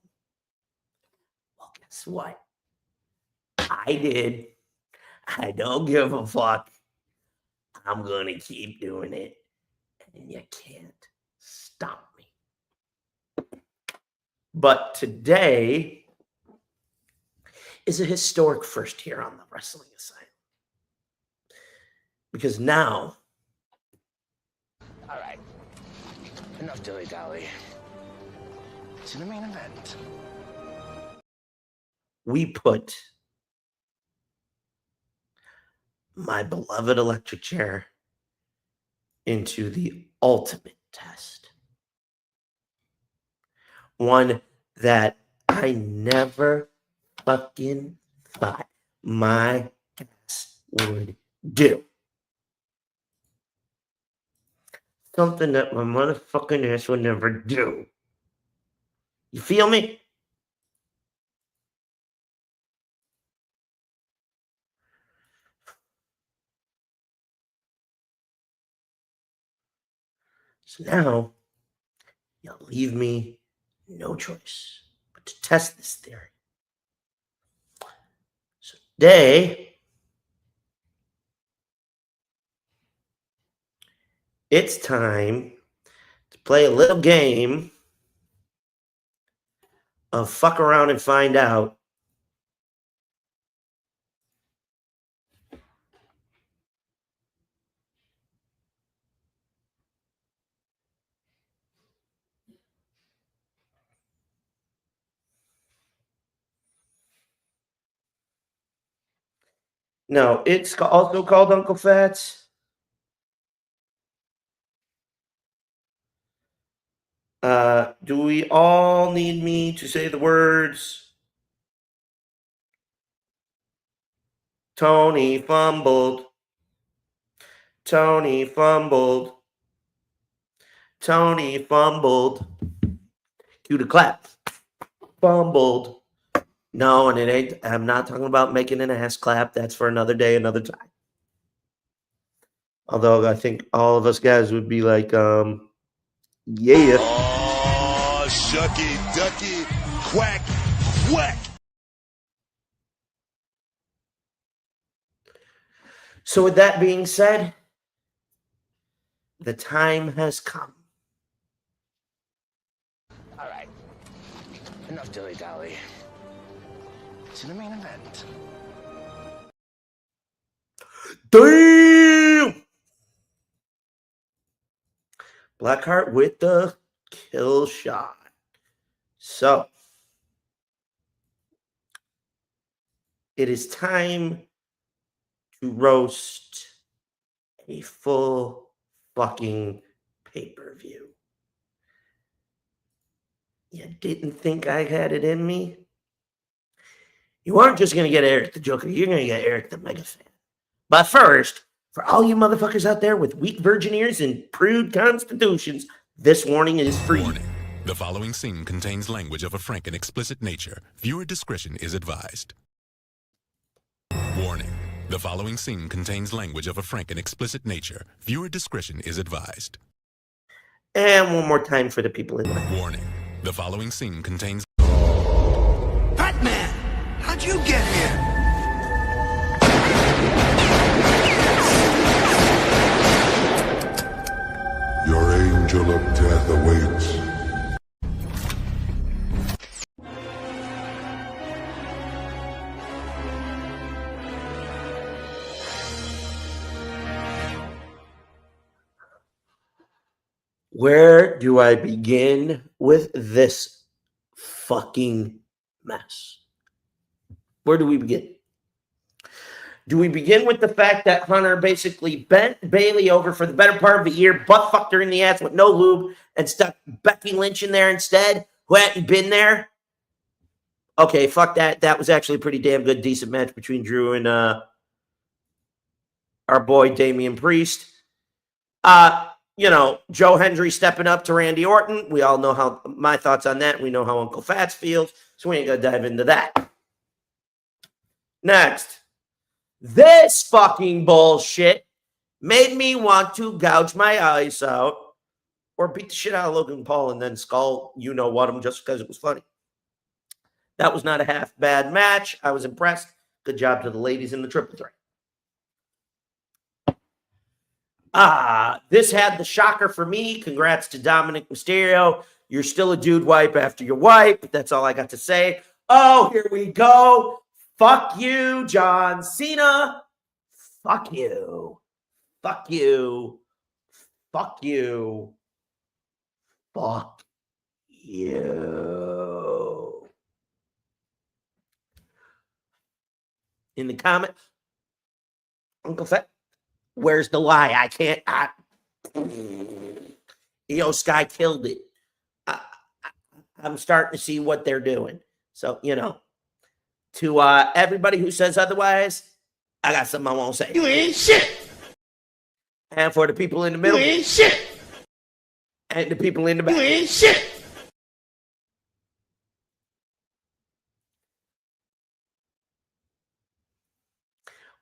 Well, guess what? I did. I don't give a fuck. I'm going to keep doing it. And you can't stop me. But today is a historic first here on the Wrestling Asylum. Because now... All right. Enough dilly-dally. To the main event. We put my beloved electric chair into the ultimate test. One that I never fucking thought my ass would do. Something that my motherfucking ass would never do. You feel me? So now, you'll leave me no choice but to test this theory. So today, it's time to play a little game of fuck around and find out. No, it's also called Uncle Fats. Do we all need me to say the words? Tony fumbled. Tony fumbled. Tony fumbled. Cue the clap. Fumbled. No, and it ain't. I'm not talking about making an ass clap. That's for another day, another time. Although I think all of us guys would be like, yeah. Oh, shucky, ducky, quack, quack. So with that being said, the time has come. All right. Enough dilly-dally. To the main event. Damn! Blackheart with the kill shot. So, it is time to roast a full fucking pay-per-view. You didn't think I had it in me? You aren't just going to get Eric the Joka, you're going to get Eric the Mega Fan. But first, for all you motherfuckers out there with weak virgin ears and prude constitutions, this warning is for you. The following scene contains language of a frank and explicit nature. Viewer discretion is advised. Warning. The following scene contains language of a frank and explicit nature. Viewer discretion is advised. And one more time for the people in the Warning. The following scene contains... Batman, how'd you get here? Your angel of death awaits. Where do I begin with this fucking mess? Where do we begin? Do we begin with the fact that Hunter basically bent Bailey over for the better part of a year, butt fucked her in the ass with no lube, and stuck Becky Lynch in there instead, who hadn't been there? Okay, fuck that. That was actually a pretty damn good, decent match between Drew and our boy Damian Priest. You know, Joe Hendry stepping up to Randy Orton. We all know how my thoughts on that. We know how Uncle Fats feels, so we ain't gonna dive into that. Next. This fucking bullshit made me want to gouge my eyes out or beat the shit out of Logan Paul and then skull you know what him just because it was funny. That was not a half bad match. I was impressed. Good job to the ladies in the triple threat. This had the shocker for me. Congrats to Dominic Mysterio. You're still a dude wipe after your wipe. That's all I got to say. Oh, here we go. Fuck you, John Cena. Fuck you. Fuck you. Fuck you. Fuck you. In the comments, Uncle Fat, where's the lie? I can't. Io Sky killed it. I'm starting to see what they're doing. So, you know. To everybody who says otherwise, I got something I won't say. You ain't shit. And for the people in the middle, You ain't shit. and the people in the back, You ain't shit.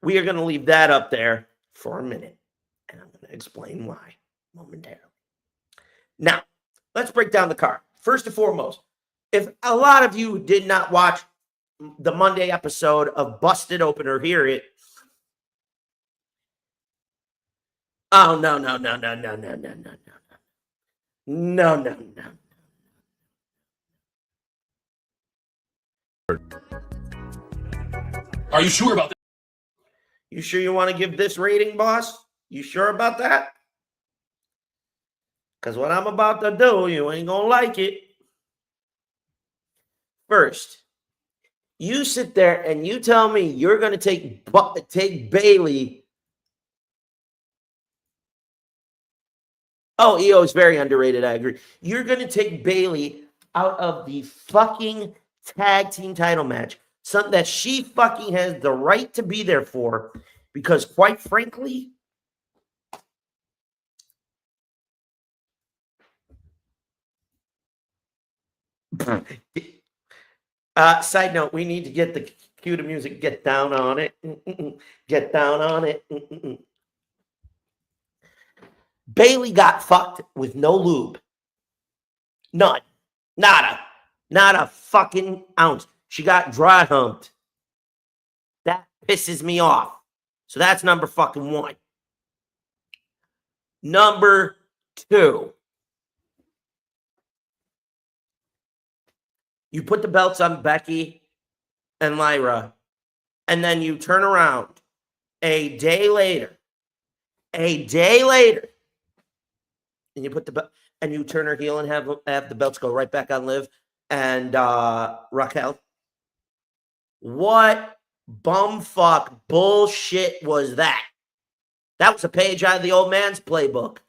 We are going to leave that up there for a minute, and I'm going to explain why momentarily. Now, let's break down the card. First and foremost, if a lot of you did not watch the Monday episode of Busted Open or hear it, oh, no. Are you sure about that? You sure you want to give this rating, boss? You sure about that? Because what I'm about to do, you ain't going to like it. First, you sit there and you tell me you're going to take Bailey. Oh, EO is very underrated. I agree. You're going to take Bailey out of the fucking tag team title match. Something that she fucking has the right to be there for. Because quite frankly, side note, we need to get the cue to music. Get down on it. Get down on it. Bailey got fucked with no lube. None. Nada. Not a fucking ounce. She got dry humped. That pisses me off. So that's number fucking one. Number two. You put the belts on Becky and Lyra, and then you turn around a day later, and you put the belt, and you turn her heel and have the belts go right back on Liv and Raquel. What bumfuck bullshit was that? That was a page out of the old man's playbook.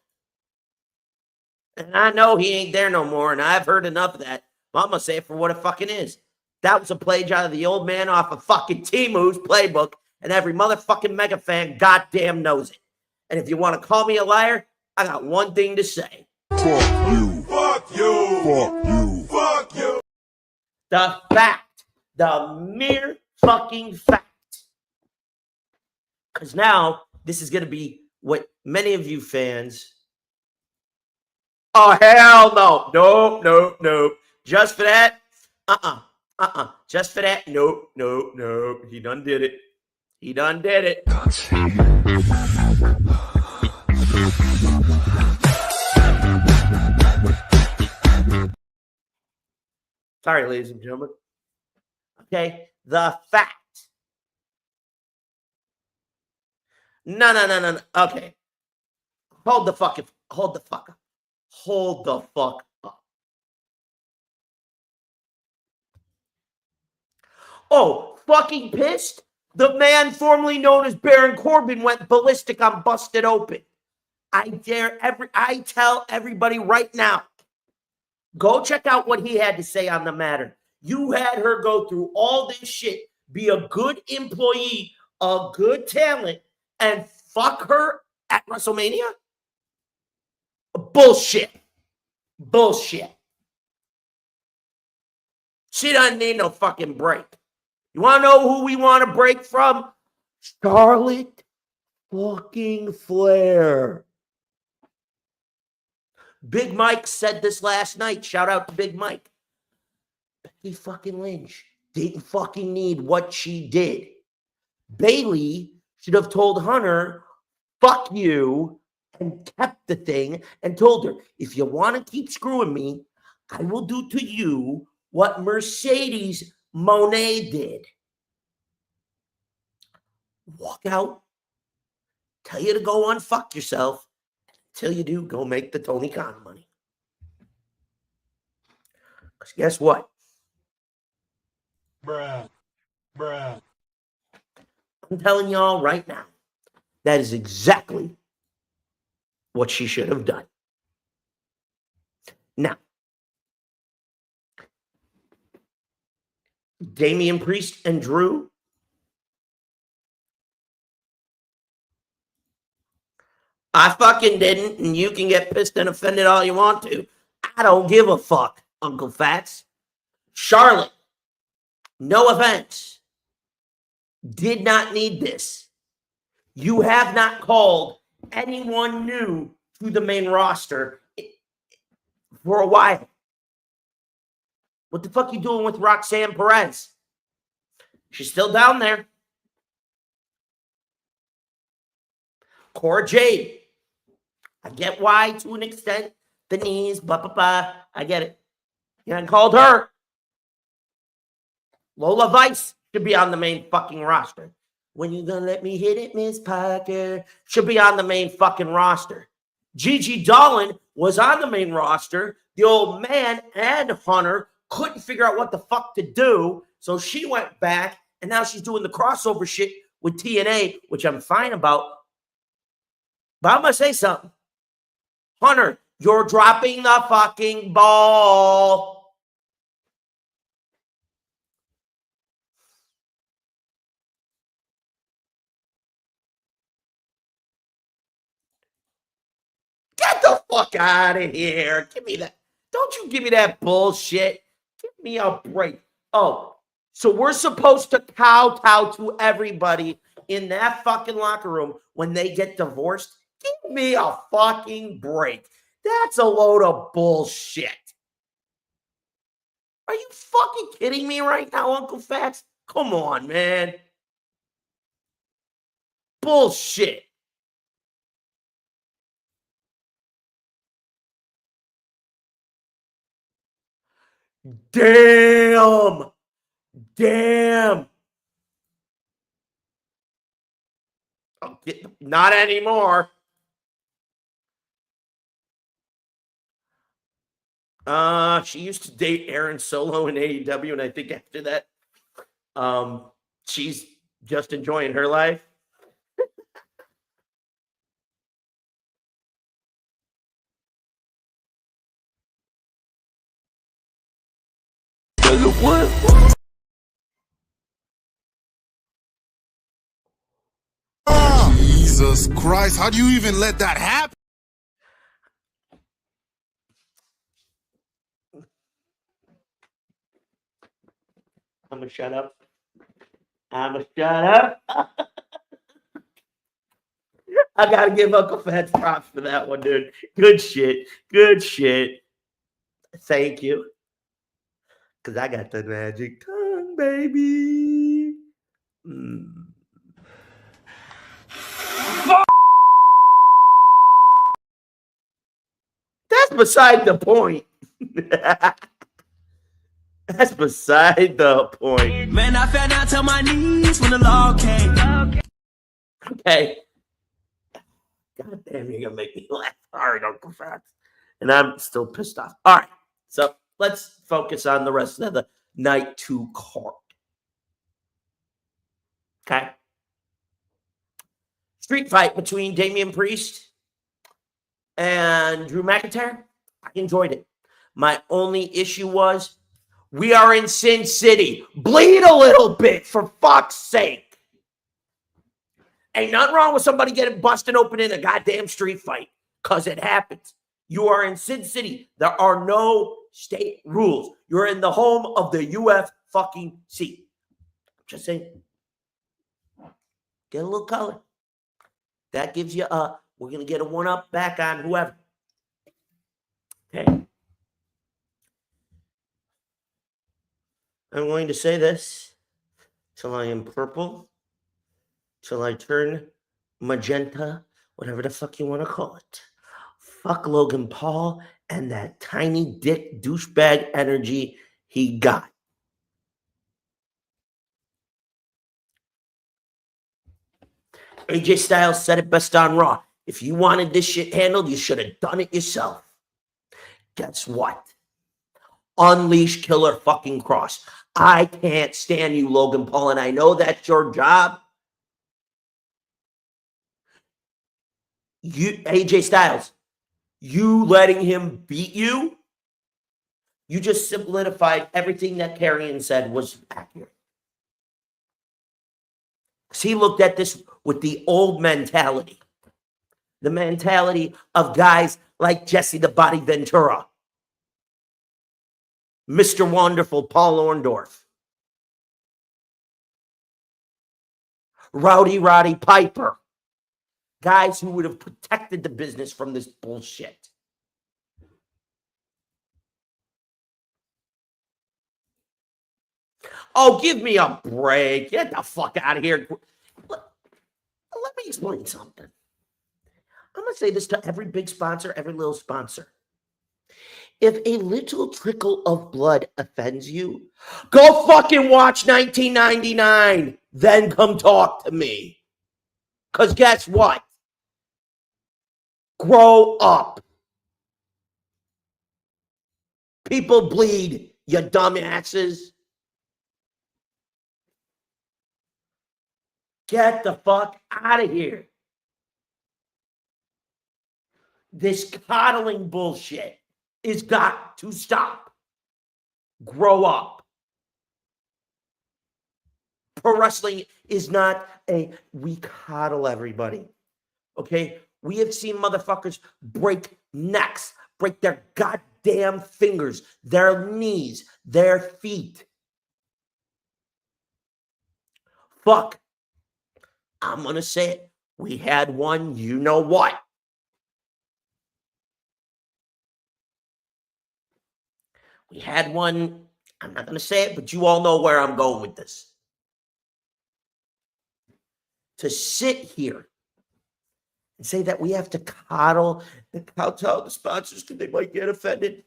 And I know he ain't there no more, and I've heard enough of that. I'm going to say it for what it fucking is. That was a page out of the old man off of fucking Timu's playbook, and every motherfucking mega fan goddamn knows it. And if you want to call me a liar, I got one thing to say. Fuck you. Fuck you. Fuck you. Fuck you. The fact. The mere fucking fact. Because now, this is going to be what many of you fans... Oh, hell no. Nope. Just for that? Just for that? Nope. He done did it. Sorry, ladies and gentlemen. Okay, the fact. No. Okay. Hold the fuck up. Oh, fucking pissed? The man formerly known as Baron Corbin went ballistic on Busted Open. I tell everybody right now, go check out what he had to say on the matter. You had her go through all this shit, be a good employee, a good talent, and fuck her at WrestleMania? Bullshit. She doesn't need no fucking break. You want to know who we want to break from? Charlotte fucking Flair. Big Mike said this last night. Shout out to Big Mike. Becky fucking Lynch didn't fucking need what she did. Bailey should have told Hunter, fuck you, and kept the thing and told her, if you want to keep screwing me, I will do to you what Mercedes Moné did. Walk out, tell you to go unfuck yourself. Until you do, go make the Tony Khan money. Because guess what? Bruh. I'm telling y'all right now, that is exactly what she should have done. Now, Damian Priest and Drew, I fucking didn't, and you can get pissed and offended all you want to. I don't give a fuck, Uncle Fats. Charlotte, no offense, did not need this. You have not called anyone new to the main roster for a while. What the fuck you doing with Roxanne Perez? She's still down there. Cora Jade. I get why to an extent. The knees, I get it. You haven't called her. Lola Vice should be on the main fucking roster. When you gonna let me hit it, Miss Parker? Should be on the main fucking roster. Gigi Dolan was on the main roster. The old man and Hunter couldn't figure out what the fuck to do, so she went back, and now she's doing the crossover shit with TNA, which I'm fine about. But I'm gonna say something. Hunter, you're dropping the fucking ball. Get the fuck out of here. Give me that. Don't you give me that bullshit. Give me a break. Oh, so we're supposed to kowtow to everybody in that fucking locker room when they get divorced? Give me a fucking break. That's a load of bullshit. Are you fucking kidding me right now, Uncle Fats? Come on, man. Bullshit. Damn. Not anymore. She used to date Aaron Solo in AEW, and I think after that, she's just enjoying her life. Jesus Christ, how do you even let that happen? I'm gonna shut up. I gotta give Uncle Fats props for that one, dude. Good shit. Thank you. Because I got the magic tongue, baby. That's beside the point. That's beside the point. Man, I fell down to my knees when the law came. Okay. God damn, you're gonna make me laugh hard, Uncle Fats. And I'm still pissed off. All right. So let's focus on the rest of the night 2 card. Okay. Street fight between Damian Priest and Drew McIntyre. I enjoyed it. My only issue was we are in Sin City. Bleed a little bit, for fuck's sake. Ain't nothing wrong with somebody getting busted open in a goddamn street fight, because it happens. You are in Sin City. There are no state rules. You're in the home of the UF fucking C. Just saying. Get a little color. That gives you we're going to get a 1-up back on whoever. Okay. I'm going to say this till I am purple, till I turn magenta, whatever the fuck you want to call it. Fuck Logan Paul and that tiny dick douchebag energy he got. AJ Styles said it best on Raw. If you wanted this shit handled, you should have done it yourself. Guess what? Unleash Killer fucking Cross. I can't stand you, Logan Paul, and I know that's your job. You, AJ Styles, you letting him beat you, you just solidified everything that Karrion said was accurate. Because he looked at this with the old mentality. The mentality of guys like Jesse the Body Ventura, Mr. Wonderful Paul Orndorff, Rowdy Roddy Piper, guys who would have protected the business from this bullshit. Oh, give me a break. Get the fuck out of here. Let me explain something. I'm going to say this to every big sponsor, every little sponsor. If a little trickle of blood offends you, go fucking watch 1999. Then come talk to me. Because guess what? Grow up. People bleed, you dumbasses. Get the fuck out of here. This coddling bullshit is got to stop. Grow up. Pro wrestling is not we coddle everybody. Okay? We have seen motherfuckers break necks, break their goddamn fingers, their knees, their feet. Fuck. I'm going to say it. We had one, you know what? We had one, I'm not going to say it, but you all know where I'm going with this. To sit here and say that we have to coddle and kowtow the sponsors because they might get offended.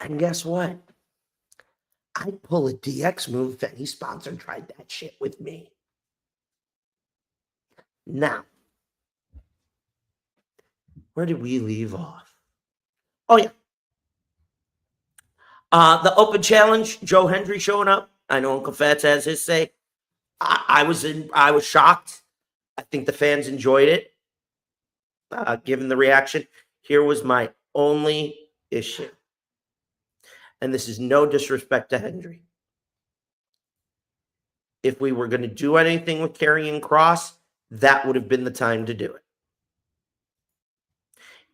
And guess what? I'd pull a DX move if any sponsor tried that shit with me. Now, where did we leave off? Oh, yeah. The open challenge, Joe Hendry showing up. I know Uncle Fats has his say. I was shocked. I think the fans enjoyed it. Given the reaction, here was my only issue. And this is no disrespect to Hendry. If we were going to do anything with Karrion Kross, that would have been the time to do it.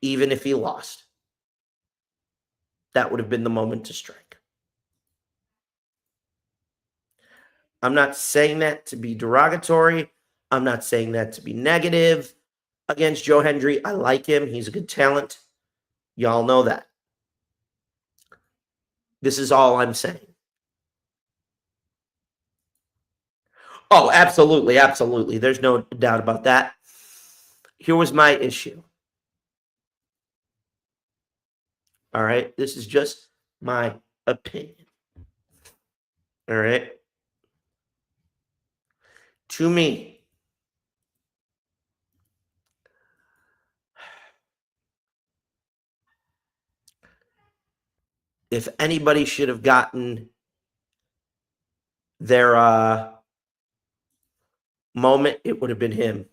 Even if he lost. That would have been the moment to strike. I'm not saying that to be derogatory. I'm not saying that to be negative against Joe Hendry. I like him. He's a good talent. Y'all know that. This is all I'm saying. Oh, absolutely, absolutely. There's no doubt about that. Here was my issue. All right? This is just my opinion. All right? To me, if anybody should have gotten their moment, it would have been him.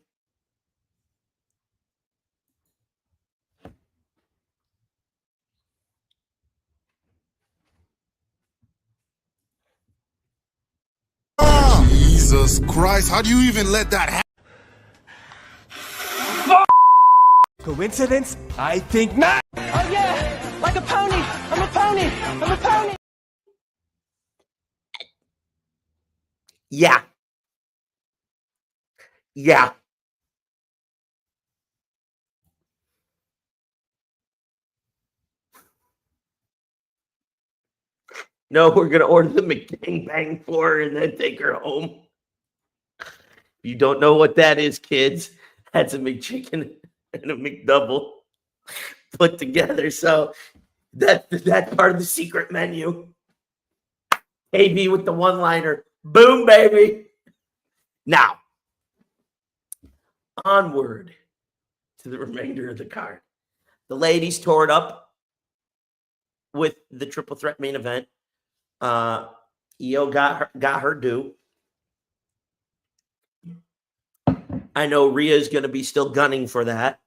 Jesus Christ, how do you even let that happen? Coincidence? I think not. Oh yeah, like a pony. I'm a pony. I'm a pony. Yeah. Yeah. No, we're going to order the McGangbang for her and then take her home. If you don't know what that is, kids, that's a McChicken and a McDouble put together. So that's part of the secret menu. AB with the one-liner. Boom, baby. Now, onward to the remainder of the card. The ladies tore it up with the triple threat main event. EO got her due. I know Rhea is going to be still gunning for that.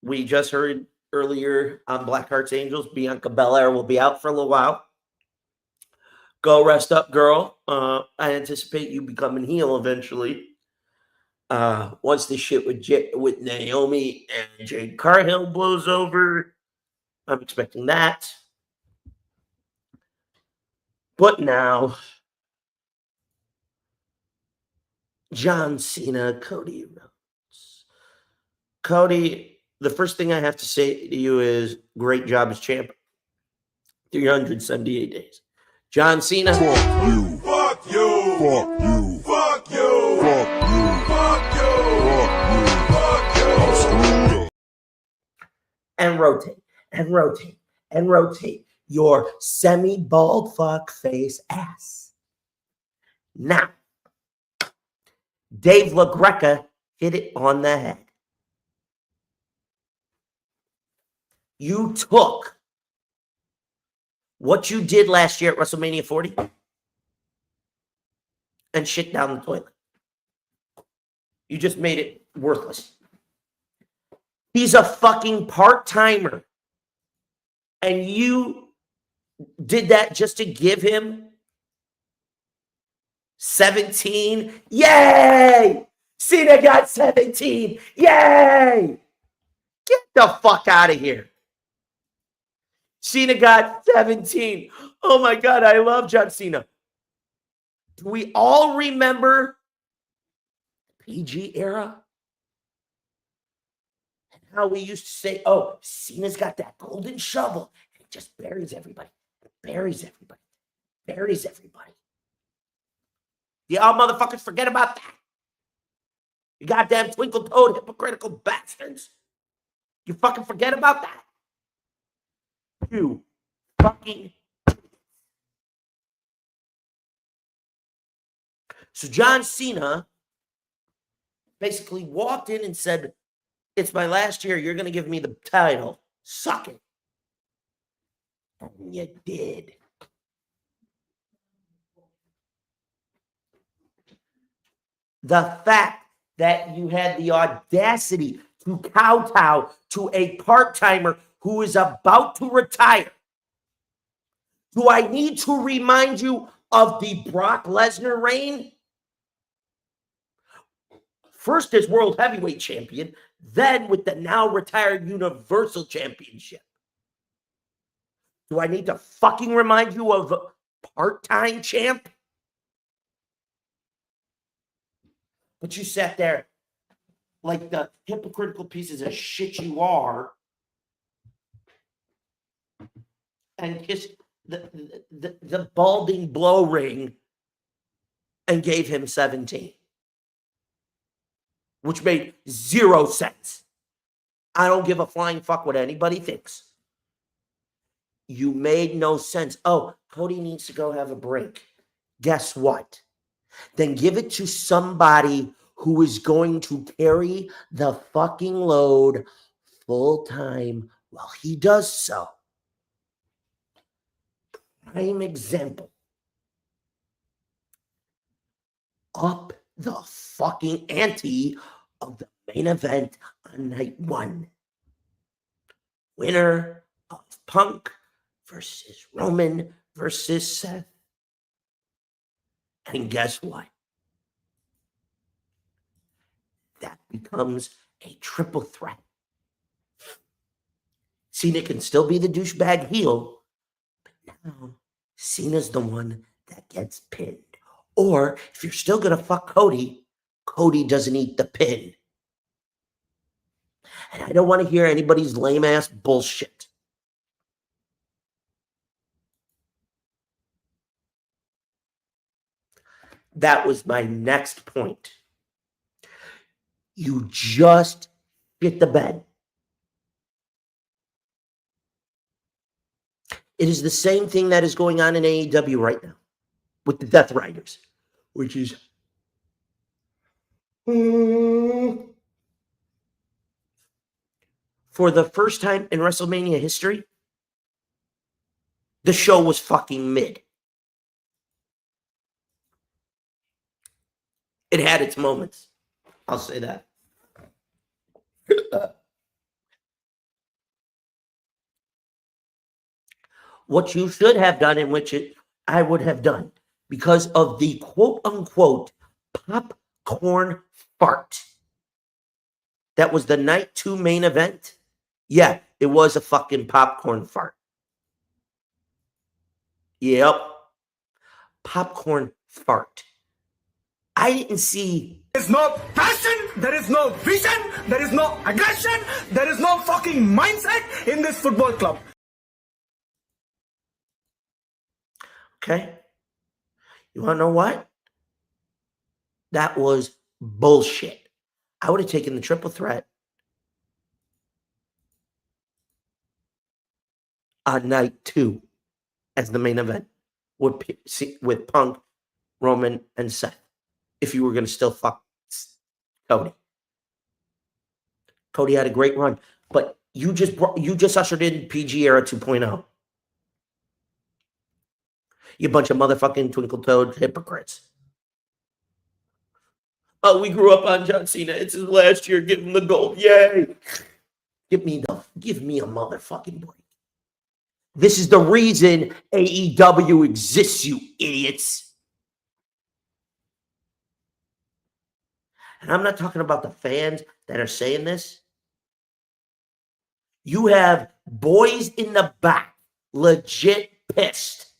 We just heard earlier on Blackheart's Angels, Bianca Belair will be out for a little while. Go rest up, girl. I anticipate you becoming heel eventually. Once the shit with Naomi and Jade Cargill blows over, I'm expecting that. But now, John Cena, Cody Rhodes. Cody, the first thing I have to say to you is great job as champ. 378 days. John Cena. Fuck you. Fuck you. Fuck you. Fuck you. Fuck you. Fuck you. Fuck you. I'm screwed up. And rotate, and rotate, and rotate your semi-bald fuck face ass. Now, Dave LaGreca hit it on the head. You took what you did last year at WrestleMania 40 and shit down the toilet. You just made it worthless. He's a fucking part-timer. And you did that just to give him 17. Yay! Cena got 17. Yay! Get the fuck out of here. Cena got 17. Oh my God, I love John Cena. Do we all remember the PG era? And how we used to say, oh, Cena's got that golden shovel. And he just buries everybody. Buries everybody. Buries everybody. Y'all motherfuckers forget about that. You goddamn twinkle-toed hypocritical bastards. You fucking forget about that. You fucking. So John Cena basically walked in and said, it's my last year. You're going to give me the title. Suck it. And you did. The fact that you had the audacity to kowtow to a part-timer who is about to retire. Do I need to remind you of the Brock Lesnar reign? First as World Heavyweight Champion, then with the now retired Universal Championship. Do I need to fucking remind you of part-time champ? But you sat there like the hypocritical pieces of shit you are and kissed the balding blow ring and gave him 17. Which made 0 sense. I don't give a flying fuck what anybody thinks. You made no sense. Oh, Cody needs to go have a break. Guess what? Then give it to somebody who is going to carry the fucking load full time while he does so. Prime example. Up the fucking ante of the main event on night 1. Winner of Punk versus Roman versus Seth. And guess what? That becomes a triple threat. Cena can still be the douchebag heel, but now Cena's the one that gets pinned. Or if you're still going to fuck Cody, Cody doesn't eat the pin. And I don't want to hear anybody's lame-ass bullshit. That was my next point. You just hit the bed. It is the same thing that is going on in AEW right now with the Death Riders, which is for the first time in WrestleMania history, the show was fucking mid. It had its moments. I'll say that. What you should have done, in which I would have done, because of the quote-unquote popcorn fart. That was the night 2 main event. Yeah, it was a fucking popcorn fart. Yep. Popcorn fart. I didn't see. There's no passion, there is no vision, there is no aggression, there is no fucking mindset in this football club. Okay? You want to know what? That was bullshit. I would have taken the triple threat on night 2 as the main event with Punk, Roman, and Seth. If you were going to still fuck Cody. Cody had a great run, but you just ushered in PG era 2.0. You bunch of motherfucking twinkle-toed hypocrites. Oh, we grew up on John Cena. It's his last year. Give him the gold. Yay. Give me a motherfucking break. This is the reason AEW exists, you idiots. And I'm not talking about the fans that are saying this. You have boys in the back legit pissed.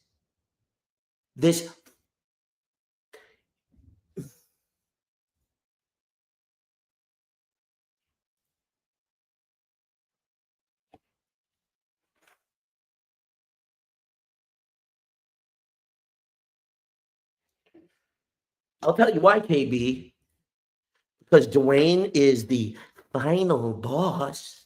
I'll tell you why, KB. Because Dwayne is the final boss.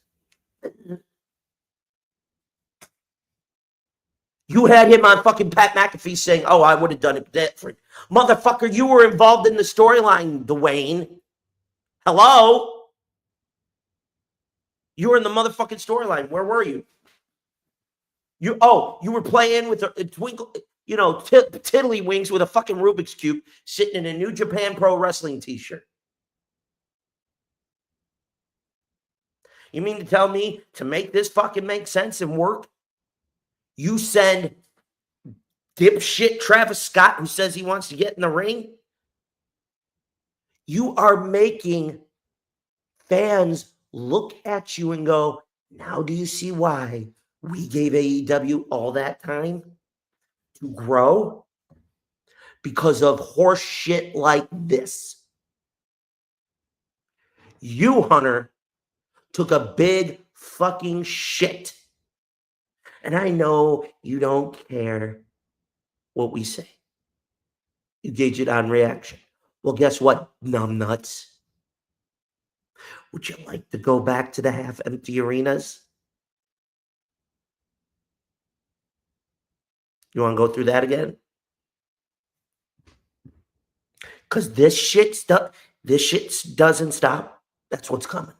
You had him on fucking Pat McAfee saying, oh, I would have done it different. Motherfucker, you were involved in the storyline, Dwayne. Hello? You were in the motherfucking storyline. Where were you? You were playing with a twinkle, tiddlywinks with a fucking Rubik's Cube sitting in a New Japan Pro Wrestling t-shirt. You mean to tell me to make this fucking make sense and work, you send dipshit Travis Scott, who says he wants to get in the ring? You are making fans look at you and go, now do you see why we gave AEW all that time to grow? Because of horse shit like this. You, Hunter, took a big fucking shit. And I know you don't care what we say. You gauge it on reaction. Well, guess what, numbnuts? Would you like to go back to the half-empty arenas? You want to go through that again? Because this shit doesn't stop. That's what's coming.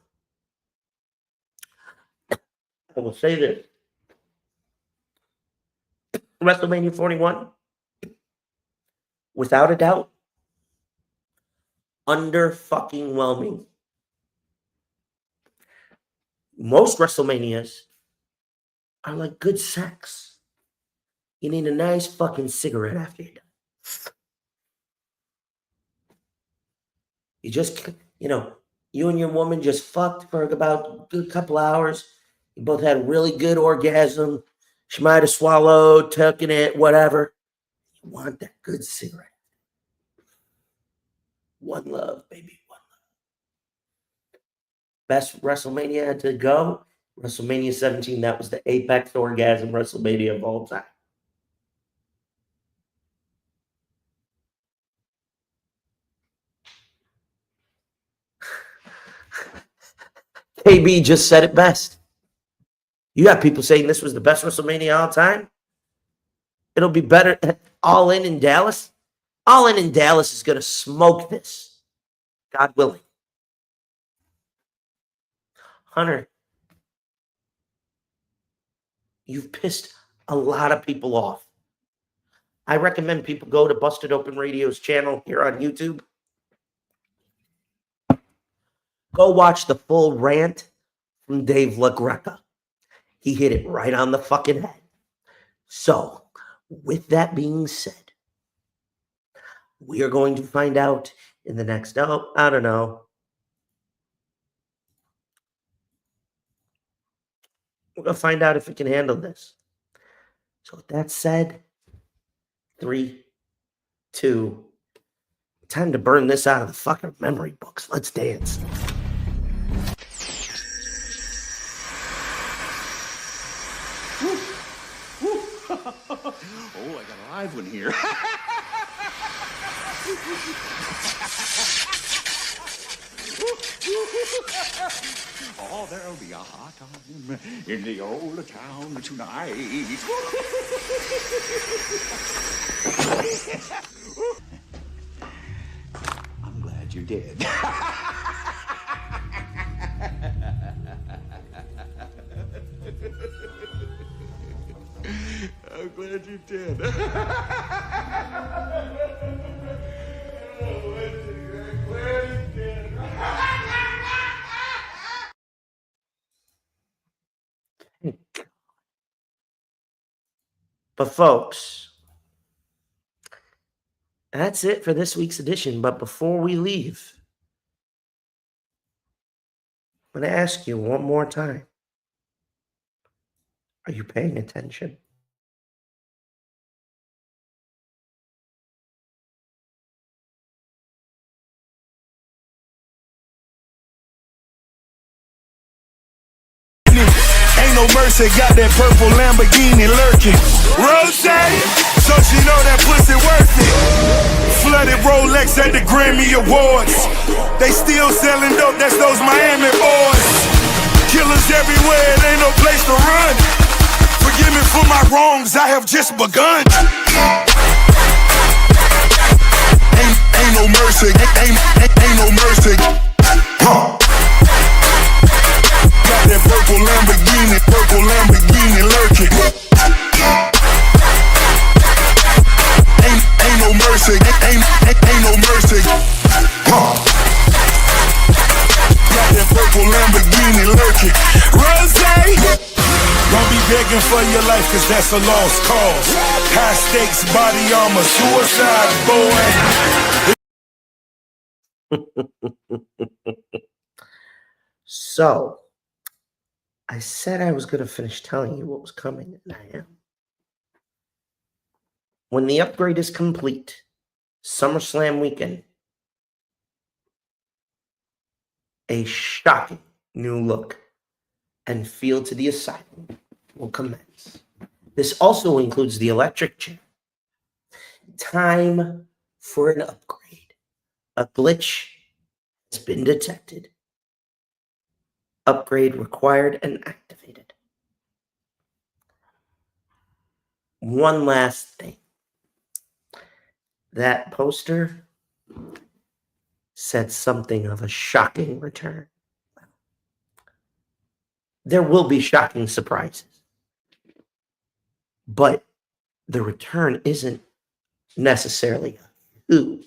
I will say this. WrestleMania 41, without a doubt, under-fucking-whelming. Most WrestleManias are like good sex. You need a nice fucking cigarette after you're done. You just, you and your woman just fucked for about a good couple hours. You both had a really good orgasm. She might have swallowed, taken it, whatever. You want that good cigarette. One love, baby, one love. Best WrestleMania to go? WrestleMania 17. That was the apex orgasm WrestleMania of all time. KB just said it best. You got people saying this was the best WrestleMania of all time. It'll be better. All in Dallas. All in Dallas is going to smoke this. God willing. Hunter, you've pissed a lot of people off. I recommend people go to Busted Open Radio's channel here on YouTube. Go watch the full rant from Dave LaGreca. He hit it right on the fucking head. So, with that being said, we are going to find out in the next, I don't know. We're going to find out if it can handle this. So, with that said, 3, 2, Time to burn this out of the fucking memory books. Let's dance. Oh, I got a live one here. Oh, there'll be a hot time in the old town tonight. I'm glad you did. I'm glad you did. But folks, that's it for this week's edition. But before we leave, I'm going to ask you one more time. Are you paying attention? Ain't no mercy, got that purple Lamborghini lurking. Rose, so she know that pussy worth it. Flooded Rolex at the Grammy Awards. They still selling dope, that's those Miami boys. Killers everywhere, it ain't no place to run. Forgive me for my wrongs, I have just begun. Ain't no mercy, ain't no mercy. Got that purple Lamborghini lurking. Ain't no mercy, ain't no mercy. Got that purple Lamborghini lurking. Rose, don't be begging for your life, cause that's a lost cause. High stakes body armor, suicide, boy. So, I said I was going to finish telling you what was coming, and I am. When the upgrade is complete, SummerSlam weekend, a shocking new look and feel to the Asylum will commence. This also includes the electric chair. Time for an upgrade. A glitch has been detected. Upgrade required and activated. One last thing. That poster said something of a shocking return. There will be shocking surprises. But the return isn't necessarily a who.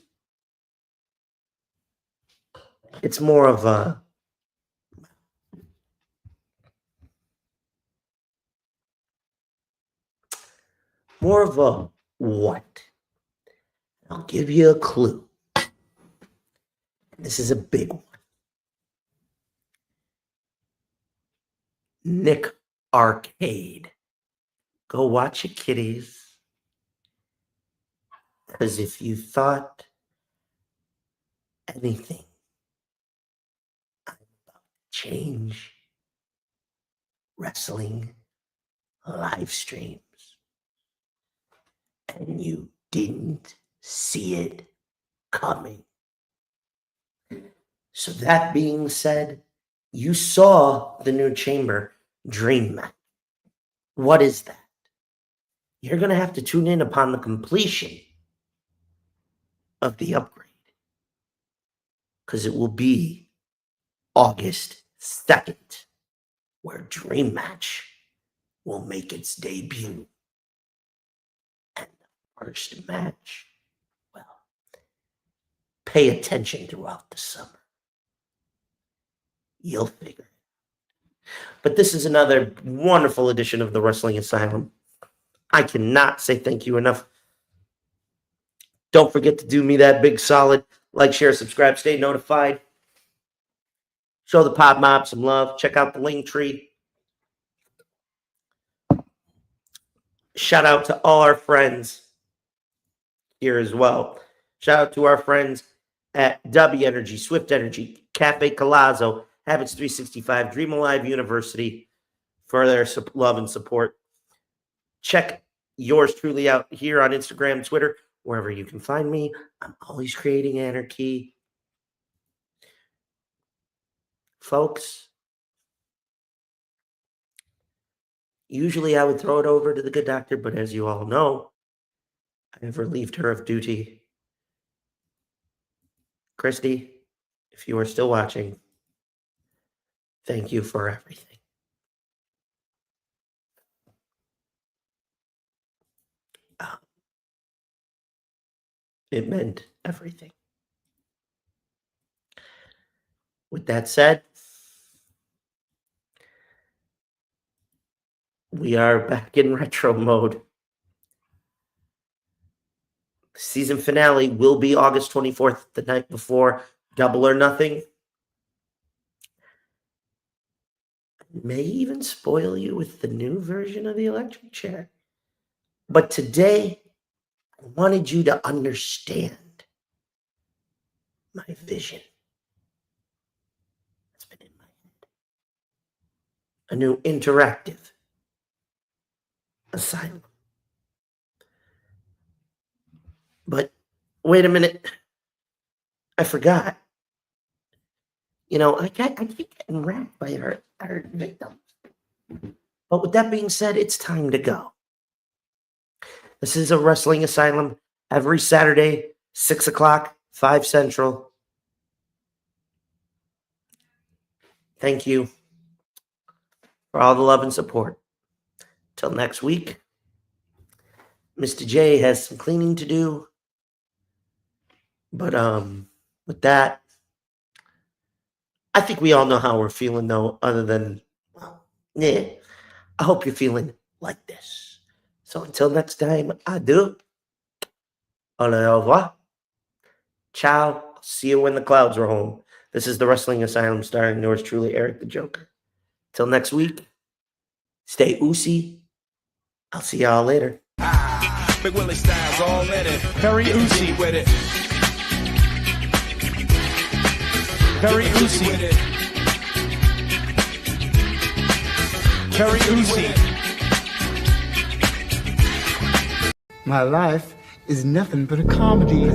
It's more of a what. I'll give you a clue. This is a big one. Nick Arcade. Go watch it, kiddies. Because if you thought anything about change wrestling live streams and you didn't see it coming. So that being said, you saw the new chamber Dream Match. What is that? You're going to have to tune in upon the completion of the upgrade, because it will be August 2nd, where Dream Match will make its debut. And the first match, well, pay attention throughout the summer. You'll figure it. But this is another wonderful edition of the Wrestling Asylum. I cannot say thank you enough. Don't forget to do me that big solid. Like, share, subscribe, stay notified. Show the Pod Mob some love. Check out the link tree. Shout out to all our friends here as well. Shout out to our friends at W Energy, Swift Energy, Cafe Collazo, Habits 365, Dream Alive University for their love and support. Check yours truly out here on Instagram, Twitter, wherever you can find me. I'm always creating anarchy. Folks, usually I would throw it over to the good doctor, but as you all know, I have relieved her of duty. Christy, if you are still watching, thank you for everything. It meant everything. With that said, we are back in retro mode. Season finale will be August 24th, the night before Double or Nothing. May even spoil you with the new version of the electric chair. But today, I wanted you to understand my vision. It's been in my head. A new interactive Asylum. But wait a minute. I forgot. You know, I keep getting racked by our victims. But with that being said, it's time to go. This is a Wrestling Asylum every Saturday, 6 o'clock, 5 Central. Thank you for all the love and support. Till next week, Mr. J has some cleaning to do. But with that, I think we all know how we're feeling, though, other than, well, yeah. I hope you're feeling like this. So until next time, adieu. Au revoir. Ciao. See you when the clouds are home. This is the Wrestling Asylum starring yours truly, Eric The Joka. Till next week, stay oozy. I'll see y'all later. Big Willie Styles all in it. Very oozy with it. Very oozy with it. Very oozy. My life is nothing but a comedy.